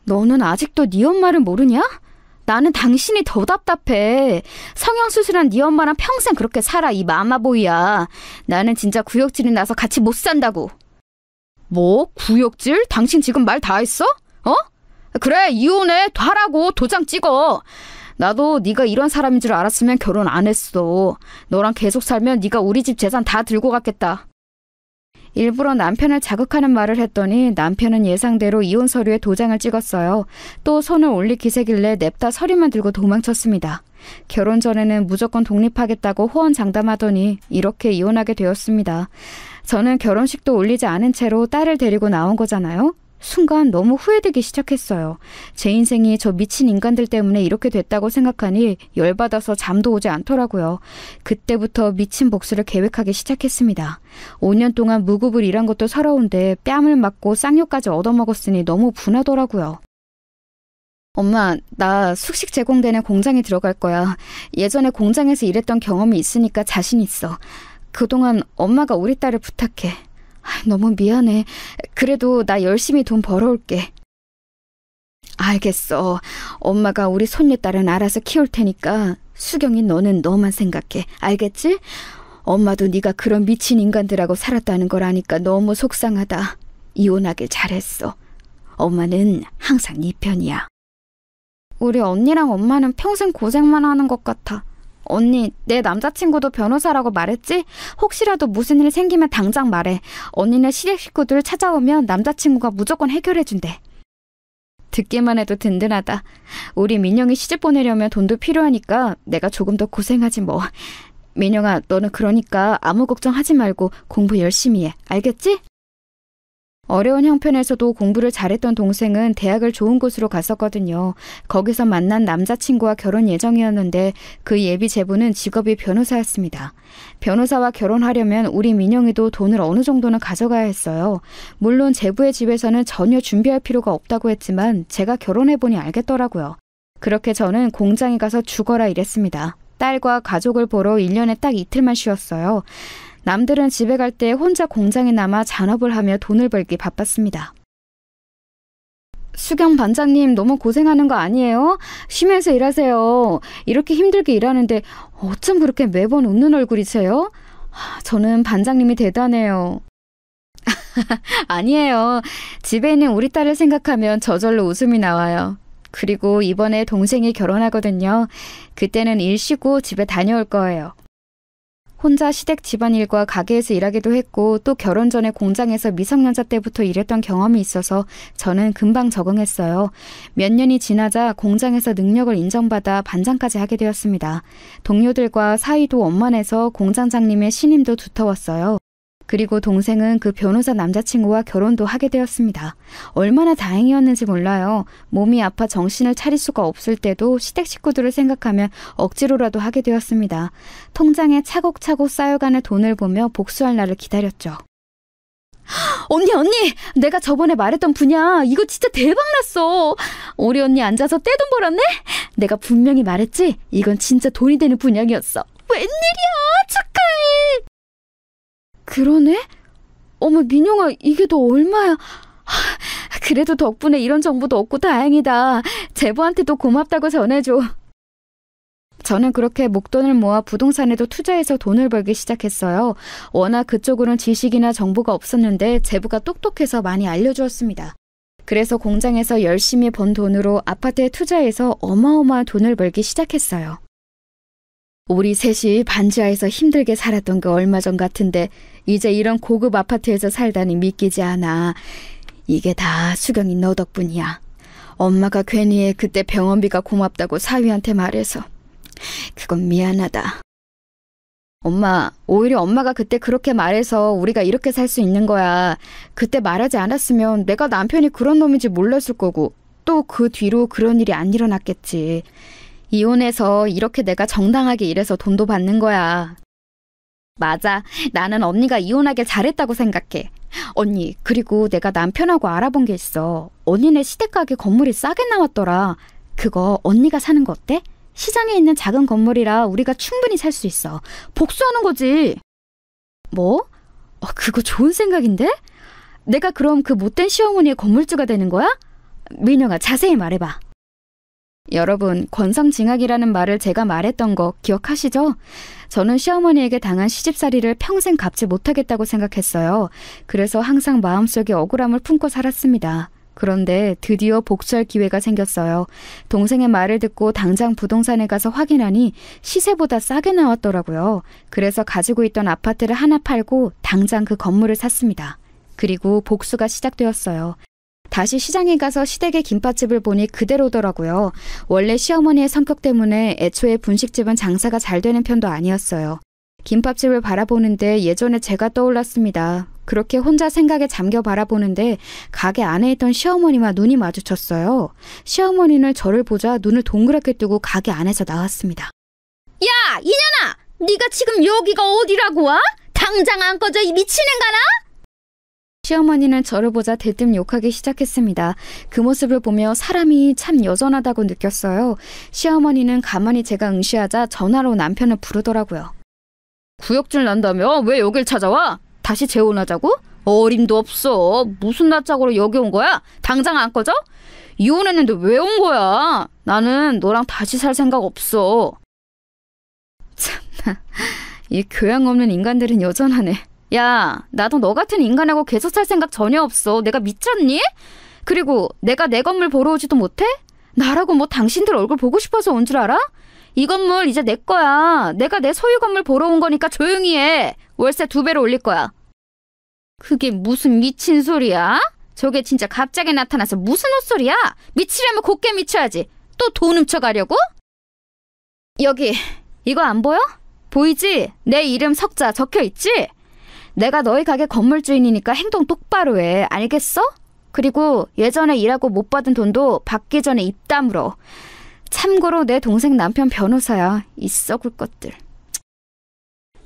너는 아직도 네 엄마를 모르냐? 나는 당신이 더 답답해. 성형수술한 네 엄마랑 평생 그렇게 살아, 이 마마보이야. 나는 진짜 구역질이 나서 같이 못 산다고. 뭐? 구역질? 당신 지금 말 다 했어? 그래, 이혼해. 하라고. 도장 찍어. 나도 네가 이런 사람인 줄 알았으면 결혼 안 했어. 너랑 계속 살면 네가 우리 집 재산 다 들고 갔겠다. 일부러 남편을 자극하는 말을 했더니 남편은 예상대로 이혼 서류에 도장을 찍었어요. 또 손을 올릴 기세길래 냅다 서류만 들고 도망쳤습니다. 결혼 전에는 무조건 독립하겠다고 호언장담하더니 이렇게 이혼하게 되었습니다. 저는 결혼식도 올리지 않은 채로 딸을 데리고 나온 거잖아요. 순간 너무 후회되기 시작했어요. 제 인생이 저 미친 인간들 때문에 이렇게 됐다고 생각하니 열받아서 잠도 오지 않더라고요. 그때부터 미친 복수를 계획하기 시작했습니다. 5년 동안 무급을 일한 것도 서러운데 뺨을 맞고 쌍욕까지 얻어먹었으니 너무 분하더라고요. 엄마, 나 숙식 제공되는 공장에 들어갈 거야. 예전에 공장에서 일했던 경험이 있으니까 자신 있어. 그동안 엄마가 우리 딸을 부탁해. 너무 미안해. 그래도 나 열심히 돈 벌어올게. 알겠어. 엄마가 우리 손녀딸은 알아서 키울 테니까 수경이 너는 너만 생각해. 알겠지? 엄마도 네가 그런 미친 인간들하고 살았다는 걸 아니까 너무 속상하다. 이혼하길 잘했어. 엄마는 항상 네 편이야. 우리 언니랑 엄마는 평생 고생만 하는 것 같아. 언니, 내 남자친구도 변호사라고 말했지? 혹시라도 무슨 일 생기면 당장 말해. 언니네 시댁 식구들 찾아오면 남자친구가 무조건 해결해준대. 듣기만 해도 든든하다. 우리 민영이 시집 보내려면 돈도 필요하니까 내가 조금 더 고생하지 뭐. 민영아, 너는 그러니까 아무 걱정하지 말고 공부 열심히 해. 알겠지? 어려운 형편에서도 공부를 잘했던 동생은 대학을 좋은 곳으로 갔었거든요. 거기서 만난 남자친구와 결혼 예정이었는데 그 예비 제부는 직업이 변호사였습니다. 변호사와 결혼하려면 우리 민영이도 돈을 어느 정도는 가져가야 했어요. 물론 제부의 집에서는 전혀 준비할 필요가 없다고 했지만 제가 결혼해보니 알겠더라고요. 그렇게 저는 공장에 가서 죽어라 일했습니다. 딸과 가족을 보러 1년에 딱 이틀만 쉬었어요. 남들은 집에 갈 때 혼자 공장에 남아 잔업을 하며 돈을 벌기 바빴습니다. 수경 반장님 너무 고생하는 거 아니에요? 쉬면서 일하세요. 이렇게 힘들게 일하는데 어쩜 그렇게 매번 웃는 얼굴이세요? 저는 반장님이 대단해요. 아니에요. 집에 있는 우리 딸을 생각하면 저절로 웃음이 나와요. 그리고 이번에 동생이 결혼하거든요. 그때는 일 쉬고 집에 다녀올 거예요. 혼자 시댁 집안일과 가게에서 일하기도 했고 또 결혼 전에 공장에서 미성년자 때부터 일했던 경험이 있어서 저는 금방 적응했어요. 몇 년이 지나자 공장에서 능력을 인정받아 반장까지 하게 되었습니다. 동료들과 사이도 원만해서 공장장님의 신임도 두터웠어요. 그리고 동생은 그 변호사 남자친구와 결혼도 하게 되었습니다. 얼마나 다행이었는지 몰라요. 몸이 아파 정신을 차릴 수가 없을 때도 시댁 식구들을 생각하면 억지로라도 하게 되었습니다. 통장에 차곡차곡 쌓여가는 돈을 보며 복수할 날을 기다렸죠. 언니! 내가 저번에 말했던 분야 이거 진짜 대박났어. 우리 언니 앉아서 떼돈 벌었네? 내가 분명히 말했지? 이건 진짜 돈이 되는 분양이었어. 웬일이야! 축하해! 그러네? 어머, 민영아, 이게 너 얼마야? 그래도 덕분에 이런 정보도 얻고 다행이다. 제보한테도 고맙다고 전해줘. 저는 그렇게 목돈을 모아 부동산에도 투자해서 돈을 벌기 시작했어요. 워낙 그쪽으로는 지식이나 정보가 없었는데 제부가 똑똑해서 많이 알려주었습니다. 그래서 공장에서 열심히 번 돈으로 아파트에 투자해서 어마어마한 돈을 벌기 시작했어요. 우리 셋이 반지하에서 힘들게 살았던 게 얼마 전 같은데 이제 이런 고급 아파트에서 살다니 믿기지 않아. 이게 다 수경이 너 덕분이야. 엄마가 괜히 그때 병원비가 고맙다고 사위한테 말해서. 그건 미안하다. 엄마, 오히려 엄마가 그때 그렇게 말해서 우리가 이렇게 살 수 있는 거야. 그때 말하지 않았으면 내가 남편이 그런 놈인지 몰랐을 거고 또 그 뒤로 그런 일이 안 일어났겠지. 이혼해서 이렇게 내가 정당하게 일해서 돈도 받는 거야. 맞아. 나는 언니가 이혼하길 잘했다고 생각해. 언니, 그리고 내가 남편하고 알아본 게 있어. 언니네 시댁가게 건물이 싸게 나왔더라. 그거 언니가 사는 거 어때? 시장에 있는 작은 건물이라 우리가 충분히 살 수 있어. 복수하는 거지. 뭐? 그거 좋은 생각인데? 내가 그럼 그 못된 시어머니의 건물주가 되는 거야? 민영아, 자세히 말해봐. 여러분, 권성징악이라는 말을 제가 말했던 거 기억하시죠? 저는 시어머니에게 당한 시집살이를 평생 갚지 못하겠다고 생각했어요. 그래서 항상 마음속에 억울함을 품고 살았습니다. 그런데 드디어 복수할 기회가 생겼어요. 동생의 말을 듣고 당장 부동산에 가서 확인하니 시세보다 싸게 나왔더라고요. 그래서 가지고 있던 아파트를 하나 팔고 당장 그 건물을 샀습니다. 그리고 복수가 시작되었어요. 다시 시장에 가서 시댁의 김밥집을 보니 그대로더라고요. 원래 시어머니의 성격 때문에 애초에 분식집은 장사가 잘 되는 편도 아니었어요. 김밥집을 바라보는데 예전에 제가 떠올랐습니다. 그렇게 혼자 생각에 잠겨 바라보는데 가게 안에 있던 시어머니와 눈이 마주쳤어요. 시어머니는 저를 보자 눈을 동그랗게 뜨고 가게 안에서 나왔습니다. 야, 이년아! 네가 지금 여기가 어디라고 와? 당장 안 꺼져, 이 미친 인간아! 시어머니는 저를 보자 대뜸 욕하기 시작했습니다. 그 모습을 보며 사람이 참 여전하다고 느꼈어요. 시어머니는 가만히 제가 응시하자 전화로 남편을 부르더라고요. 구역질 난다며? 왜 여길 찾아와? 다시 재혼하자고? 어림도 없어. 무슨 낯짝으로 여기 온 거야? 당장 안 꺼져? 이혼했는데 왜 온 거야? 나는 너랑 다시 살 생각 없어. 참나, 이 교양 없는 인간들은 여전하네. 야, 나도 너 같은 인간하고 계속 살 생각 전혀 없어. 내가 미쳤니? 그리고 내가 내 건물 보러 오지도 못해? 나라고 뭐 당신들 얼굴 보고 싶어서 온 줄 알아? 이 건물 이제 내 거야. 내가 내 소유 건물 보러 온 거니까 조용히 해. 월세 2배로 올릴 거야. 그게 무슨 미친 소리야? 저게 진짜 갑자기 나타나서 무슨 헛소리야? 미치려면 곱게 미쳐야지. 또 돈 훔쳐가려고? 여기, 이거 안 보여? 보이지? 내 이름 석자 적혀있지? 내가 너희 가게 건물주인이니까 행동 똑바로 해. 알겠어? 그리고 예전에 일하고 못 받은 돈도 받기 전에 입 다물어. 참고로 내 동생 남편 변호사야. 이 썩을 것들.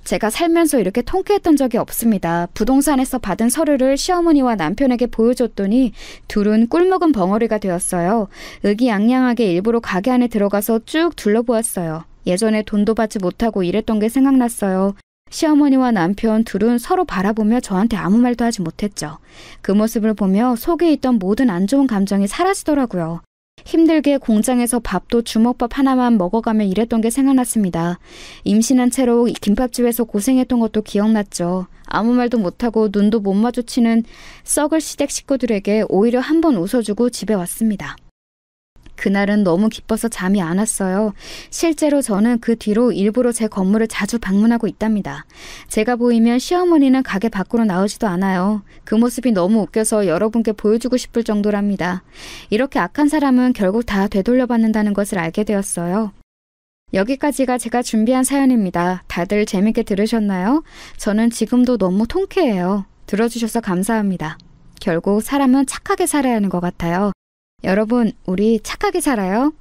제가 살면서 이렇게 통쾌했던 적이 없습니다. 부동산에서 받은 서류를 시어머니와 남편에게 보여줬더니 둘은 꿀먹은 벙어리가 되었어요. 의기양양하게 일부러 가게 안에 들어가서 쭉 둘러보았어요. 예전에 돈도 받지 못하고 일했던 게 생각났어요. 시어머니와 남편 둘은 서로 바라보며 저한테 아무 말도 하지 못했죠. 그 모습을 보며 속에 있던 모든 안 좋은 감정이 사라지더라고요. 힘들게 공장에서 밥도 주먹밥 하나만 먹어가며 일했던 게 생각났습니다. 임신한 채로 김밥집에서 고생했던 것도 기억났죠. 아무 말도 못하고 눈도 못 마주치는 썩을 시댁 식구들에게 오히려 한번 웃어주고 집에 왔습니다. 그날은 너무 기뻐서 잠이 안 왔어요. 실제로 저는 그 뒤로 일부러 제 건물을 자주 방문하고 있답니다. 제가 보이면 시어머니는 가게 밖으로 나오지도 않아요. 그 모습이 너무 웃겨서 여러분께 보여주고 싶을 정도랍니다. 이렇게 악한 사람은 결국 다 되돌려받는다는 것을 알게 되었어요. 여기까지가 제가 준비한 사연입니다. 다들 재밌게 들으셨나요? 저는 지금도 너무 통쾌해요. 들어주셔서 감사합니다. 결국 사람은 착하게 살아야 하는 것 같아요. 여러분, 우리 착하게 살아요.